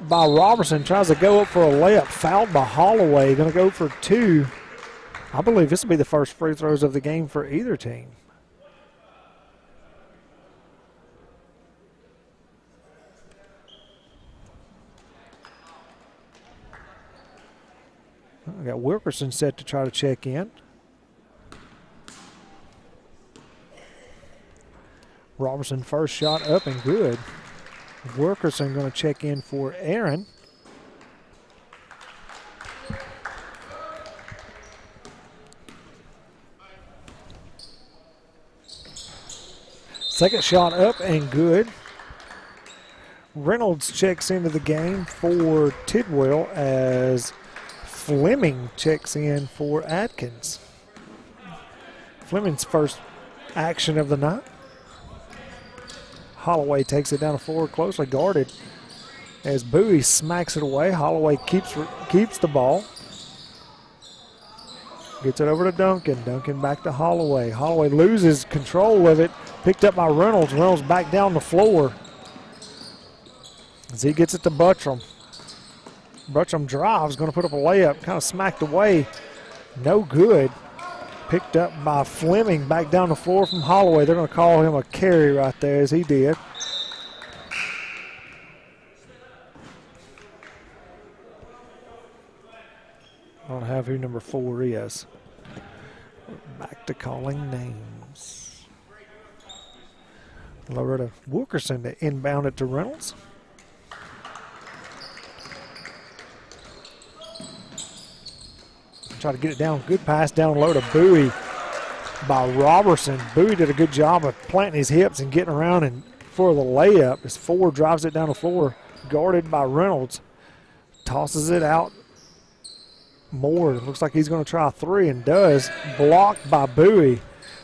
by Robertson. Tries to go up for a layup. Fouled by Holloway. Going to go for two. I believe this will be the first free throws of the game for either team. I got Wilkerson set to try to check in. Robertson first shot up and good. Wilkerson going to check in for Aaron. Second shot up and good. Reynolds checks into the game for Tidwell as Fleming checks in for Atkins. Fleming's first action of the night. Holloway takes it down the floor, closely guarded as Bowie smacks it away. Holloway keeps the ball. Gets it over to Duncan. Duncan back to Holloway. Holloway loses control of it. Picked up by Reynolds. Reynolds back down the floor as he gets it to Buttram. Buttram drives, going to put up a layup, kind of smacked away. No good. Picked up by Fleming back down the floor from Holloway. They're going to call him a carry right there as he did. I don't have who number 4 is. Back to calling names. Loretto Wilkerson to inbound it to Reynolds. Try to get it down. Good pass down low to Bowie by Robertson. Bowie did a good job of planting his hips and getting around and for the layup as Ford drives it down the floor, guarded by Reynolds. Tosses it out. Moore looks like he's going to try a 3 and does. Blocked by Bowie.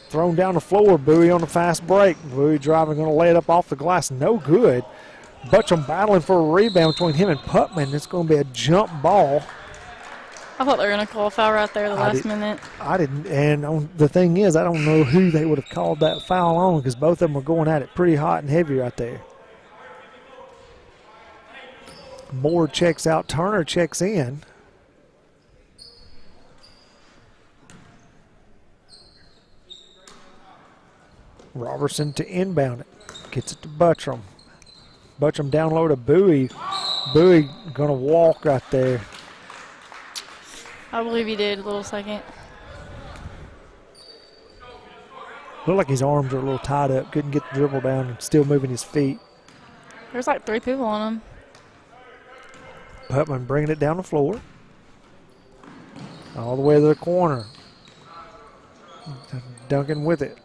Thrown down the floor. Bowie on the fast break. Bowie driving, going to lay it up off the glass. No good. Buttram battling for a rebound between him and Putman. It's going to be a jump ball. I thought they were going to call a foul right there the last minute. I didn't. And the thing is, I don't know who they would have called that foul on because both of them were going at it pretty hot and heavy right there. Moore checks out. Turner checks in. Robertson to inbound it. Gets it to Buttram. Buttram down low to Bowie. Bowie going to walk right there. I believe he did a little second. Looked like his arms are a little tied up. Couldn't get the dribble down and still moving his feet. There's like 3 people on him. Putman bringing it down the floor. All the way to the corner. Duncan with it.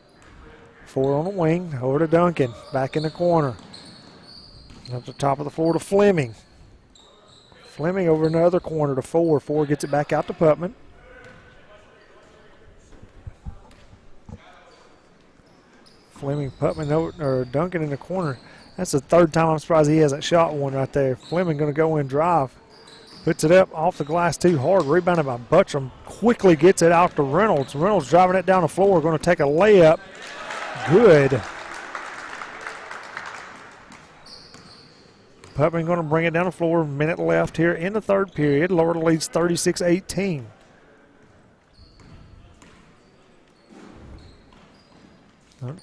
4 on the wing. Over to Duncan. Back in the corner. Up the top of the floor to Fleming. Fleming over in the other corner to 4. 4 gets it back out to Putman. Fleming, Putman, or Duncan in the corner. That's the 3rd time I'm surprised he hasn't shot one right there. Fleming going to go in drive. Puts it up off the glass too hard. Rebounded by Buttram. Quickly gets it out to Reynolds. Reynolds driving it down the floor. Going to take a layup. Good. Putman going to bring it down the floor. Minute left here in the 3rd period. Loretto leads 36-18.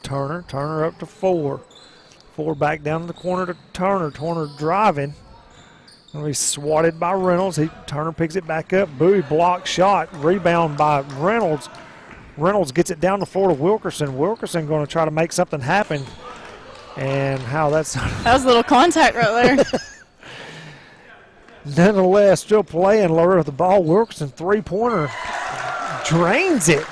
Turner up to 4. 4 back down to the corner to Turner. Turner driving. Going to be swatted by Reynolds. Turner picks it back up. Bowie block shot. Rebound by Reynolds. Reynolds gets it down the floor to Wilkerson. Wilkerson going to try to make something happen. And how that's... That was a little contact right there. Nonetheless, still playing Loretto with the ball. Wilkerson, 3-pointer. Drains it.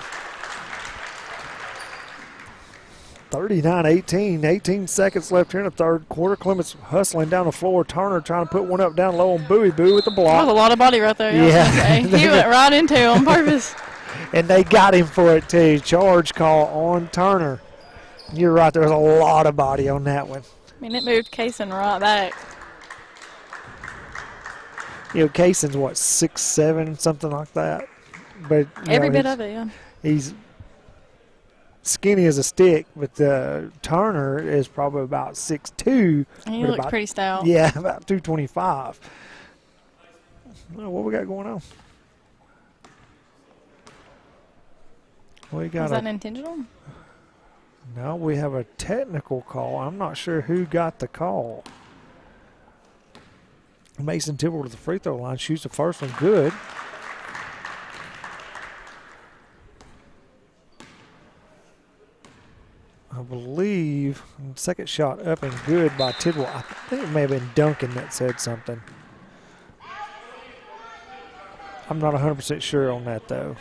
39-18. 18 seconds left here in the 3rd quarter. Clements hustling down the floor. Turner trying to put one up down low on Bowie. Bowie with the block. That was a lot of body right there. Yeah. He went right into it on purpose. And they got him for it too. Charge call on Turner. You're right. There was a lot of body on that one. I mean, it moved Kaysen right back. You know, Kaysen's what, 6'7", something like that. But every bit of it, yeah. He's skinny as a stick, but Turner is probably about 6'2". He looks pretty stout. Yeah, about 225. Well, what we got going on? We got Was that intentional? No, we have a technical call. I'm not sure who got the call. Mason Tibble to the free throw line, shoots the first one good. I believe second shot up and good by Tidwell. I think it may have been Duncan that said something. I'm not 100% sure on that though.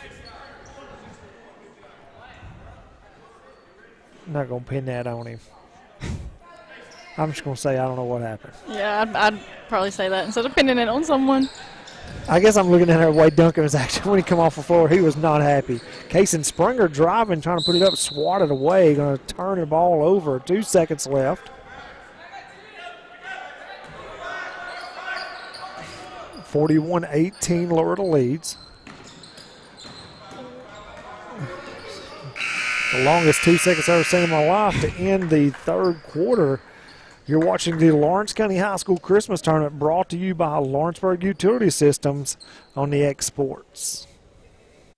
Not going to pin that on him. I'm just going to say I don't know what happened. Yeah, I'd probably say that instead of pinning it on someone. I guess I'm looking at the way Duncan was actually, when he come off the floor, he was not happy. Kason Springer driving, trying to put it up, swatted away, going to turn the ball over. 2 seconds left. 41-18, Loretto leads. The longest 2 seconds I've ever seen in my life to end the third quarter. You're watching the Lawrence County High School Christmas Tournament brought to you by Lawrenceburg Utility Systems on the X Sports.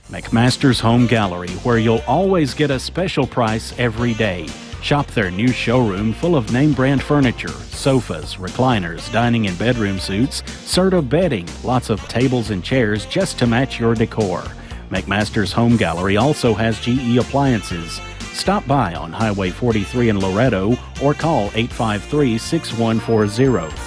McMaster's Home Gallery, where you'll always get a special price every day. Shop their new showroom full of name brand furniture, sofas, recliners, dining and bedroom suites, Serta bedding, lots of tables and chairs just to match your decor. McMaster's Home Gallery also has GE appliances. Stop by on Highway 43 in Loretto or call 853-6140.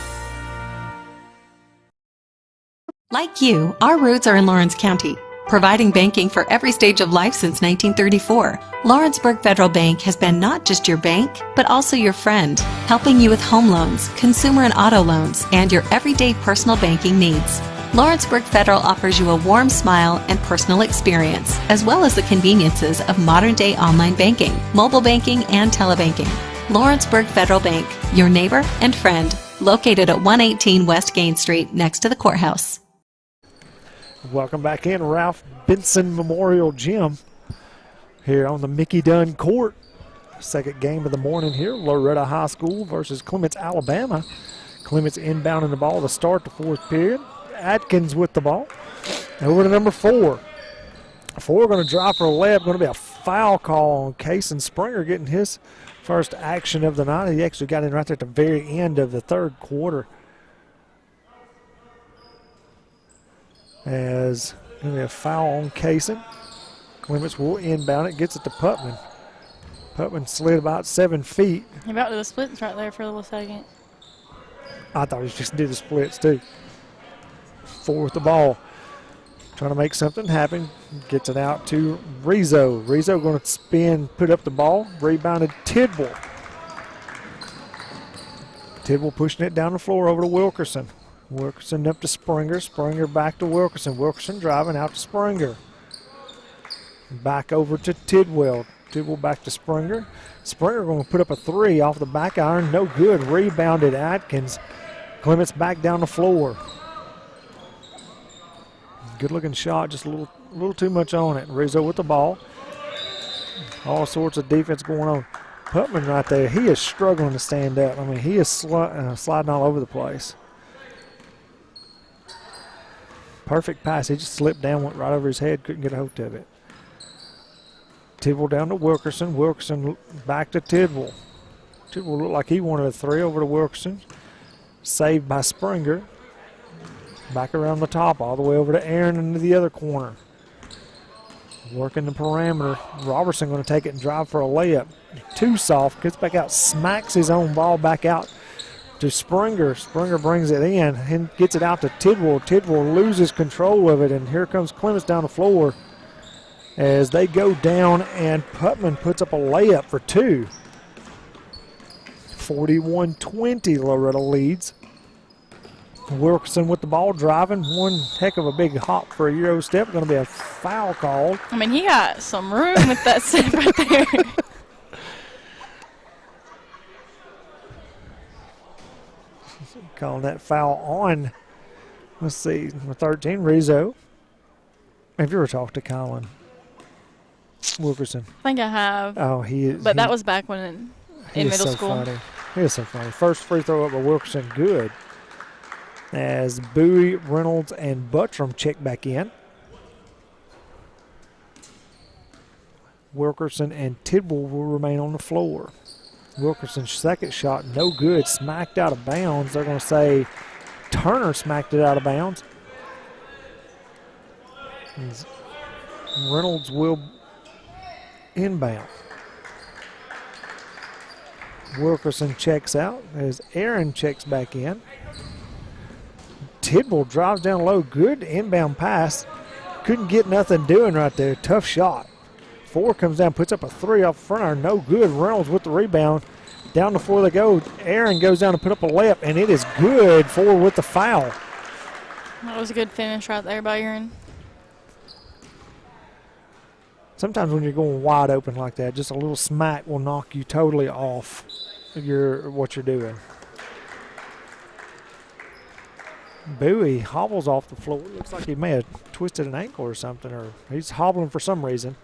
Like you, our roots are in Lawrence County, providing banking for every stage of life since 1934. Lawrenceburg Federal Bank has been not just your bank, but also your friend, helping you with home loans, consumer and auto loans, and your everyday personal banking needs. Lawrenceburg Federal offers you a warm smile and personal experience, as well as the conveniences of modern-day online banking, mobile banking, and telebanking. Lawrenceburg Federal Bank, your neighbor and friend, located at 118 West Gain Street, next to the courthouse. Welcome back in Ralph Benson Memorial Gym here on the Mickey Dunn Court. Second game of the morning here, Loretto High School versus Clements, Alabama. Clements inbounding the ball to start the fourth period. Atkins with the ball. Over to number 4. 4 going to drive for a layup. Going to be a foul call on Kason Springer getting his first action of the night. He actually got in right there at the very end of the third quarter. As going to be a foul on Kason. Clements will inbound it. Gets it to Putman. Putman slid about 7 feet. He about to do the splits right there for a little second. I thought he was just do the splits too. 4 with the ball. Trying to make something happen. Gets it out to Rizzo. Rizzo going to spin, put up the ball. Rebounded Tidwell. Tidwell pushing it down the floor over to Wilkerson. Wilkerson up to Springer. Springer back to Wilkerson. Wilkerson driving out to Springer. Back over to Tidwell. Tidwell back to Springer. Springer going to put up a 3 off the back iron. No good. Rebounded Atkins. Clements back down the floor. Good looking shot, just a little too much on it. Rizzo with the ball. All sorts of defense going on. Putman right there, he is struggling to stand up. I mean, he is sliding all over the place. Perfect pass. He just slipped down, went right over his head, couldn't get a hold of it. Tidwell down to Wilkerson. Wilkerson back to Tidwell. Tidwell looked like he wanted a 3 over to Wilkerson. Saved by Springer. Back around the top, all the way over to Aaron into the other corner. Working the perimeter. Robertson going to take it and drive for a layup. Too soft, gets back out, smacks his own ball back out to Springer. Springer brings it in and gets it out to Tidwell. Tidwell loses control of it, and here comes Clements down the floor as they go down, and Putman puts up a layup for 2. 41-20, Loretto leads. Wilkerson with the ball driving. One heck of a big hop for a Euro step. Going to be a foul called. I mean, he got some room with that step right there. Calling that foul on, let's see, number 13, Rizzo. Have you ever talked to Colin Wilkerson? I think I have. Oh, he is. But that was back when in middle so school. Funny. He is so funny. First free throw up by Wilkerson, good. As Bowie, Reynolds, and Buttram check back in. Wilkerson and Tidwell will remain on the floor. Wilkerson's second shot, no good, smacked out of bounds. They're going to say Turner smacked it out of bounds. Reynolds will inbound. Wilkerson checks out as Aaron checks back in. Tidwell drives down low. Good inbound pass. Couldn't get nothing doing right there. Tough shot. 4 comes down, puts up a 3 off the front iron. No good. Reynolds with the rebound. Down the floor they go. Aaron goes down to put up a layup, and it is good for with the foul. That was a good finish right there by Aaron. Sometimes when you're going wide open like that, just a little smack will knock you totally off what you're doing. Bowie hobbles off the floor. Looks like he may have twisted an ankle or something, or he's hobbling for some reason.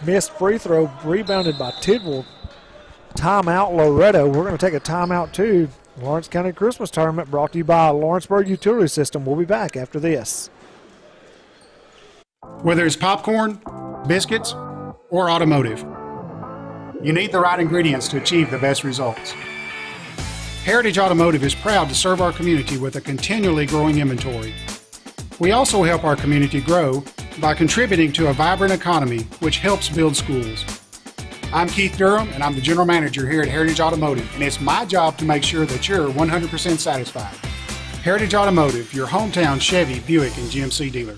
Missed free throw, rebounded by Tidwell. Timeout, Loretto. We're going to take a timeout, too. Lawrence County Christmas Tournament brought to you by Lawrenceburg Utility System. We'll be back after this. Whether it's popcorn, biscuits, or automotive, you need the right ingredients to achieve the best results. Heritage Automotive is proud to serve our community with a continually growing inventory. We also help our community grow by contributing to a vibrant economy, which helps build schools. I'm Keith Durham, and I'm the General Manager here at Heritage Automotive, and it's my job to make sure that you're 100% satisfied. Heritage Automotive, your hometown Chevy, Buick, and GMC dealer.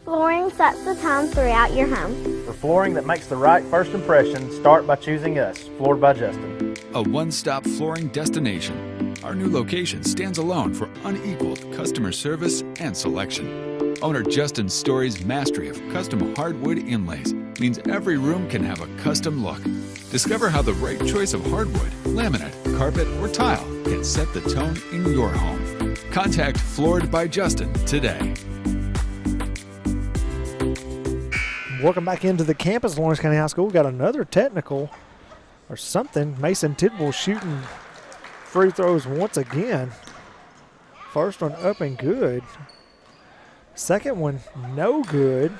Flooring sets the tone throughout your home. For flooring that makes the right first impression, start by choosing us, Floored by Justin. A one-stop flooring destination. Our new location stands alone for unequaled customer service and selection. Owner Justin Story's mastery of custom hardwood inlays means every room can have a custom look. Discover how the right choice of hardwood, laminate, carpet, or tile can set the tone in your home. Contact Floored by Justin today. Welcome back into the campus of Lawrence County High School. We got another technical or something. Mason Tidwell shooting free throws once again. First one up and good. Second one, no good.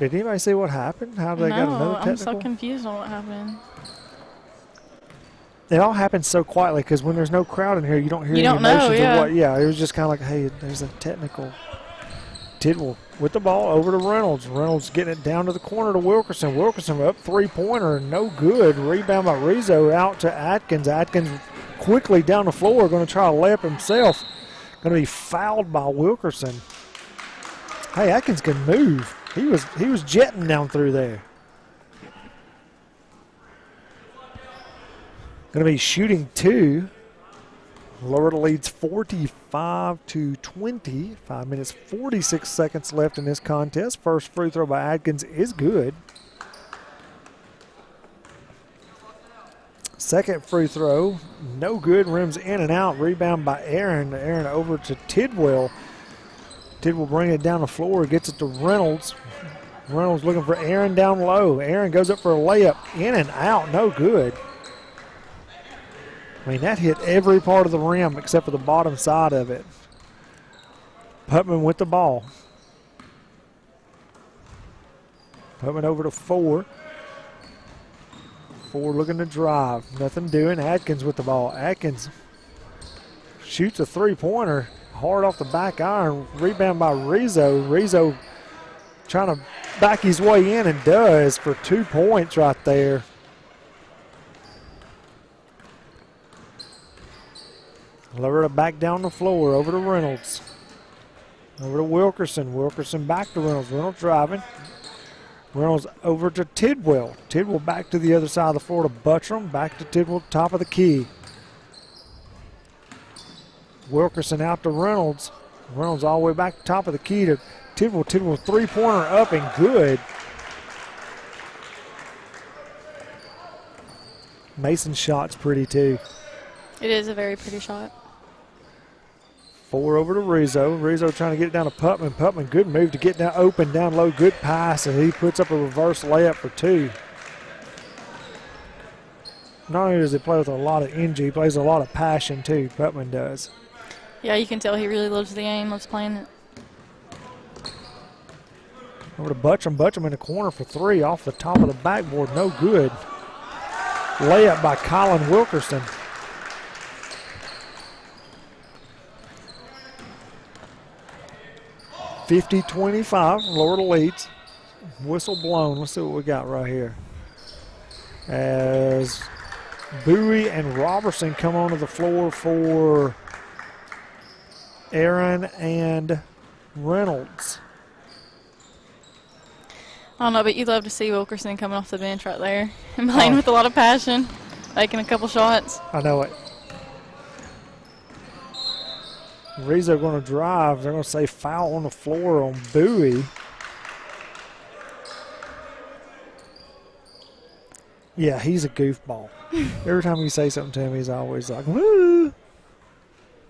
Did anybody see what happened? How did they got another technical? I'm so confused on what happened. It all happens so quietly because when there's no crowd in here, you don't hear any don't know, emotions yeah. of what. Yeah, it was just kind of like, hey, there's a technical. Tidwell with the ball over to Reynolds. Reynolds getting it down to the corner to Wilkerson. Wilkerson up three-pointer, no good. Rebound by Rizzo out to Atkins. Atkins quickly down the floor, going to try to lay up himself. Going to be fouled by Wilkerson. Hey, Atkins can move. He was jetting down through there. Going to be shooting two. Loretto leads 45-20. 5 minutes, 46 seconds left in this contest. First free throw by Atkins is good. Second free throw, no good. Rims in and out. Rebound by Aaron. Aaron over to Tidwell. Tidwell bringing it down the floor. Gets it to Reynolds. Reynolds looking for Aaron down low. Aaron goes up for a layup. In and out. No good. I mean, that hit every part of the rim except for the bottom side of it. Putman with the ball. Putman over to Ford. Ford looking to drive. Nothing doing. Atkins with the ball. Atkins shoots a three-pointer. Hard off the back iron. Rebound by Rizzo. Rizzo trying to back his way in and does for 2 points right there. Loretto back down the floor, over to Reynolds. Over to Wilkerson. Wilkerson back to Reynolds. Reynolds driving. Reynolds over to Tidwell. Tidwell back to the other side of the floor to Buttram. Back to Tidwell, top of the key. Wilkerson out to Reynolds. Reynolds all the way back to top of the key to Tidwell. Tidwell three-pointer up and good. Mason's shot's pretty too. It is a very pretty shot. Four over to Rizzo. Rizzo trying to get it down to Putman. Putman, good move to get down open, down low, good pass, and he puts up a reverse layup for two. Not only does he play with a lot of energy, he plays a lot of passion too, Putman does. Yeah, you can tell he really loves the game, loves playing it. Over to Buttram. Buttram in the corner for three off the top of the backboard, no good. Layup by Colin Wilkerson. (50-25), Loretto leads. Whistle blown. Let's see what we got right here. As Bowie and Robertson come onto the floor for Aaron and Reynolds. I don't know, but you'd love to see Wilkerson coming off the bench right there and playing with a lot of passion, making a couple shots. I know it. Rizzo going to drive. They're going to say foul on the floor on Bowie. Yeah, he's a goofball. Every time you say something to him, he's always like, woo.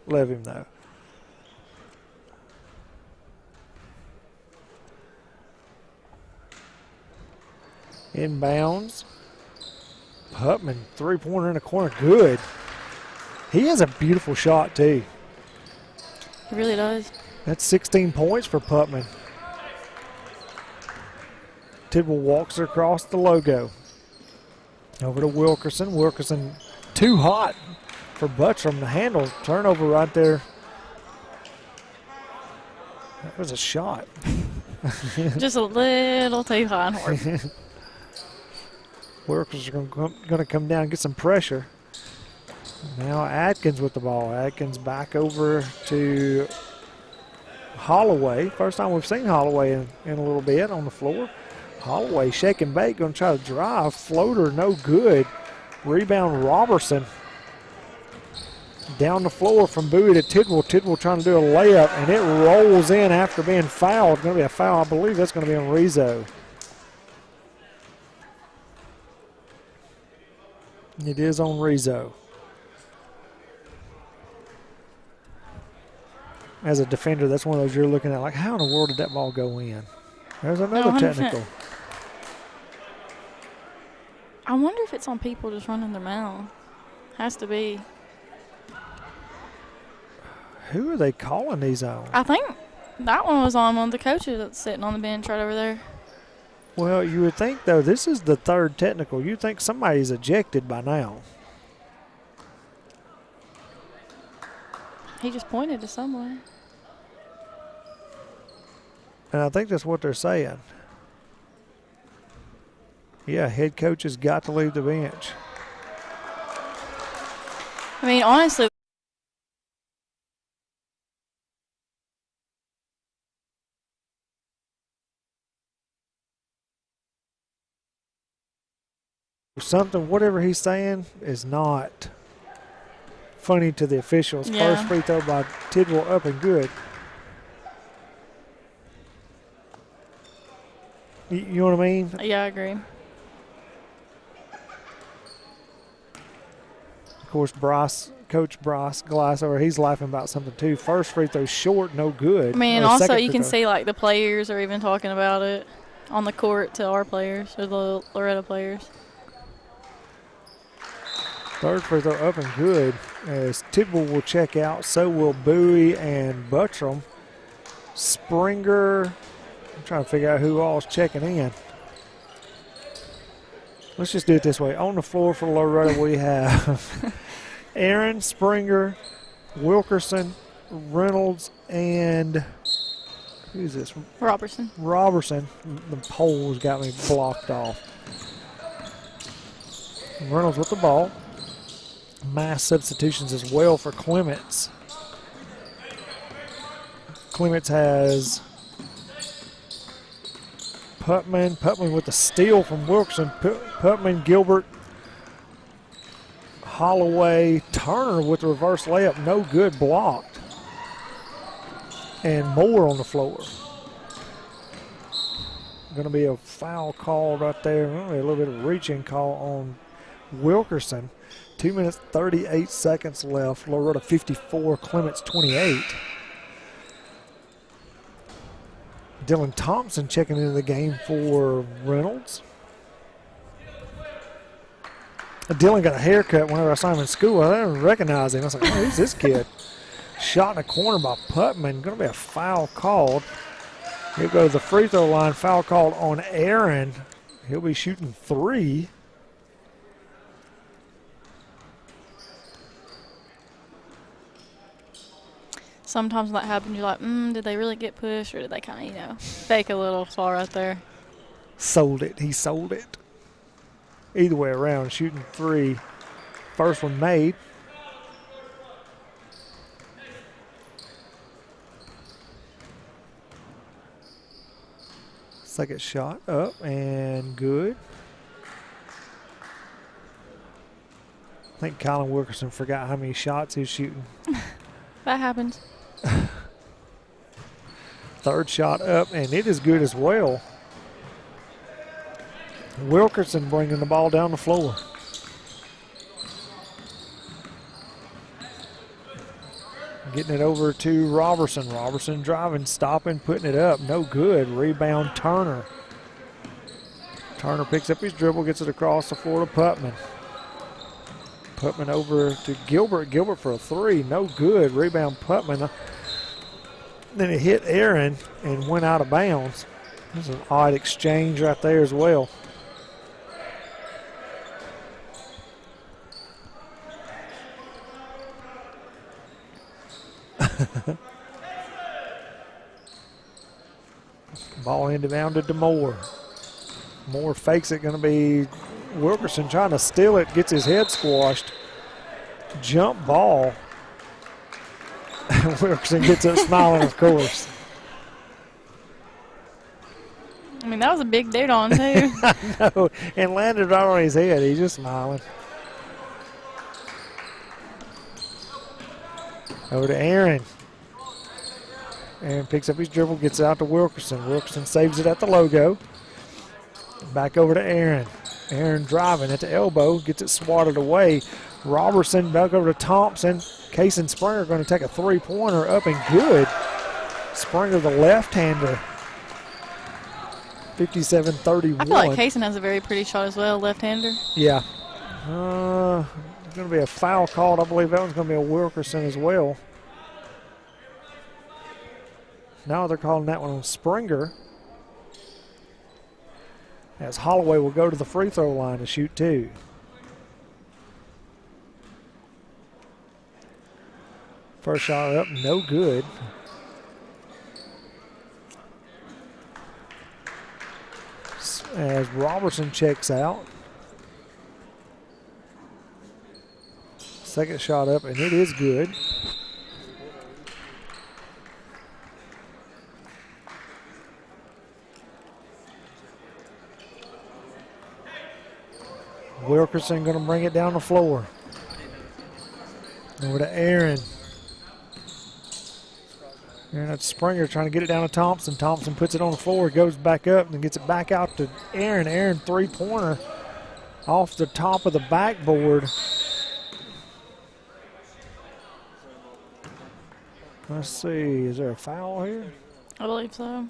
Love him, though. Inbounds. Putman, three-pointer in the corner. Good. He has a beautiful shot, too. He really does. That's 16 points for Putman. Tidwell walks across the logo. Over to Wilkerson. Wilkerson too hot for Buttram to handle. Turnover right there. That was a shot. Just a little too hot for him. Wilkerson's going to come down and get some pressure. Now Atkins with the ball. Atkins back over to Holloway. First time we've seen Holloway in a little bit on the floor. Holloway shake and bake, going to try to drive. Floater, no good. Rebound, Robertson. Down the floor from Bowie to Tidwell. Tidwell trying to do a layup, and it rolls in after being fouled. Going to be a foul. I believe that's going to be on Rizzo. It is on Rizzo. As a defender, that's one of those you're looking at like, how in the world did that ball go in? There's another 100%. technical. I wonder if it's on people just running their mouth. Has to be. Who are they calling these on? I think that one was on one of the coaches that's sitting on the bench right over there. Well, you would think, though, this is the third technical. You'd think somebody's ejected by now. He just pointed to somewhere. And I think that's what they're saying. Yeah, head coach has got to leave the bench. I mean, honestly, something, whatever he's saying, is not funny to the officials. Yeah. First free throw by Tidwell up and good. You know what I mean? Yeah, I agree. Of course, Coach Bryce Glassover, he's laughing about something too. First free throw short, no good. I mean, and also you can see like the players are even talking about it on the court to our players or the Loretto players. Third free throw up and good. As Tidwell will check out, so will Bowie and Buttram. Springer, I'm trying to figure out who all's checking in. Let's just do it this way. On the floor for Loretto, we have Aaron, Springer, Wilkerson, Reynolds, and who's this? Robertson. Robertson. The poles got me blocked off. Reynolds with the ball. Mass substitutions as well for Clements. Clements has Putman with the steal from Wilkerson. Putman, Gilbert, Holloway, Turner with the reverse layup. No good, blocked. And Moore on the floor. Going to be a foul call right there. Only a little bit of reaching call on Wilkerson. 2 minutes, 38 seconds left. Loretto 54, Clements 28. Dylan Thompson checking into the game for Reynolds. Dylan got a haircut whenever I saw him in school. I didn't recognize him. I was like, oh, who's this kid? Shot in the corner by Putman. Going to be a foul called. He'll go to the free throw line. Foul called on Aaron. He'll be shooting three. Sometimes when that happens, you're like, did they really get pushed or did they kind of, fake a little fall right there? Sold it. He sold it. Either way around, shooting three. First one made. Second shot up and good. I think Colin Wilkerson forgot how many shots he was shooting. That happens. Third shot up, and it is good as well. Wilkerson bringing the ball down the floor. Getting it over to Robertson. Robertson driving, stopping, putting it up. No good. Rebound Turner. Turner picks up his dribble, gets it across the floor to Putman. Putman over to Gilbert. Gilbert for a three. No good. Rebound Putman. Then it hit Aaron and went out of bounds. There's an odd exchange right there as well. Ball inbounded to Moore. Moore fakes it, going to be Wilkerson trying to steal it, gets his head squashed. Jump ball. Wilkerson gets up smiling, of course. I mean, that was a big dude on, too. I know, and landed right on his head. He's just smiling. Over to Aaron. Aaron picks up his dribble, gets it out to Wilkerson. Wilkerson saves it at the logo. Back over to Aaron. Aaron driving at the elbow, gets it swatted away. Robertson back over to Thompson. Case and Springer going to take a three-pointer up and good. Springer, the left-hander. 57-31. I feel like Kaysen has a very pretty shot as well, left-hander. Yeah. There's going to be a foul called. I believe that one's going to be a Wilkerson as well. Now they're calling that one on Springer. As Holloway will go to the free throw line to shoot two. First shot up, no good. As Robertson checks out. Second shot up, and it is good. Wilkerson going to bring it down the floor. Over to Aaron. Aaron at Springer trying to get it down to Thompson. Thompson puts it on the floor, goes back up, and gets it back out to Aaron. Aaron three-pointer off the top of the backboard. Let's see, is there a foul here? I believe so.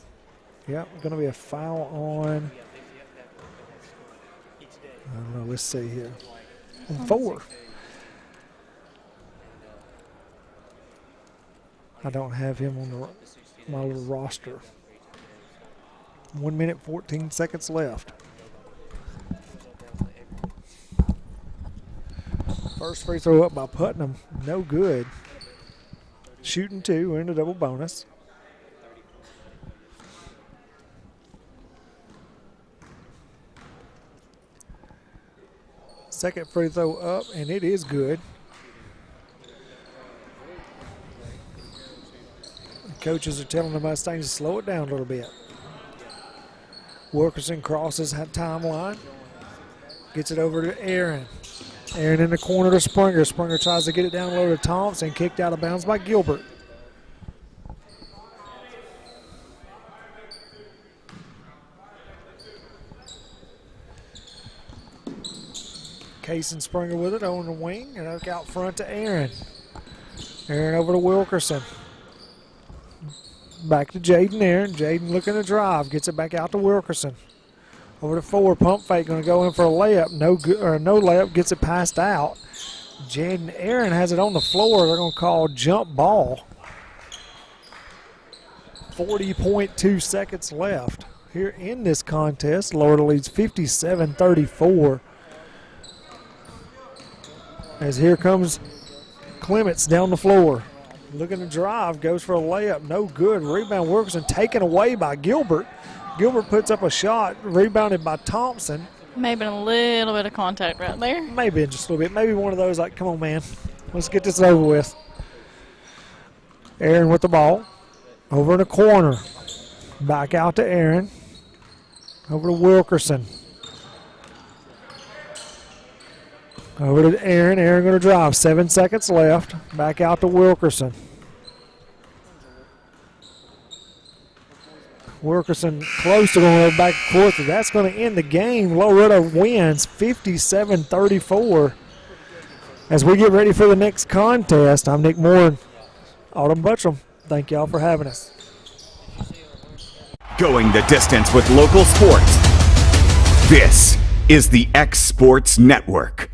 Yep, going to be a foul on, I don't know, let's see here. On 4. I don't have him on my little roster. 1 minute, 14 seconds left. First free throw up by Putnam, no good. Shooting two, we're in a double bonus. Second free throw up, and it is good. Coaches are telling the Mustangs to slow it down a little bit. Wilkerson crosses that timeline. Gets it over to Aaron. Aaron in the corner to Springer. Springer tries to get it down low to Thompson. Kicked out of bounds by Gilbert. Case and Springer with it on the wing. And out front to Aaron. Aaron over to Wilkerson. Back to Jaden Aaron. Jaden looking to drive. Gets it back out to Wilkerson. Over to 4. Pump fake. Going to go in for a layup. No layup. Gets it passed out. Jaden Aaron has it on the floor. They're going to call jump ball. 40.2 seconds left here in this contest. Florida leads 57-34. As here comes Clements down the floor. Looking to drive, goes for a layup, no good. Rebound Wilkerson taken away by Gilbert. Gilbert puts up a shot, rebounded by Thompson. Maybe a little bit of contact right there. Maybe just a little bit. Maybe one of those like, come on, man. Let's get this over with. Aaron with the ball. Over in the corner. Back out to Aaron. Over to Wilkerson. Over to Aaron. Aaron going to drive. 7 seconds left. Back out to Wilkerson. Wilkerson close to going back and forth. That's going to end the game. Loretto wins 57-34. As we get ready for the next contest, I'm Nick Moore and Autumn Buttram. Thank y'all for having us. Going the distance with local sports. This is the X Sports Network.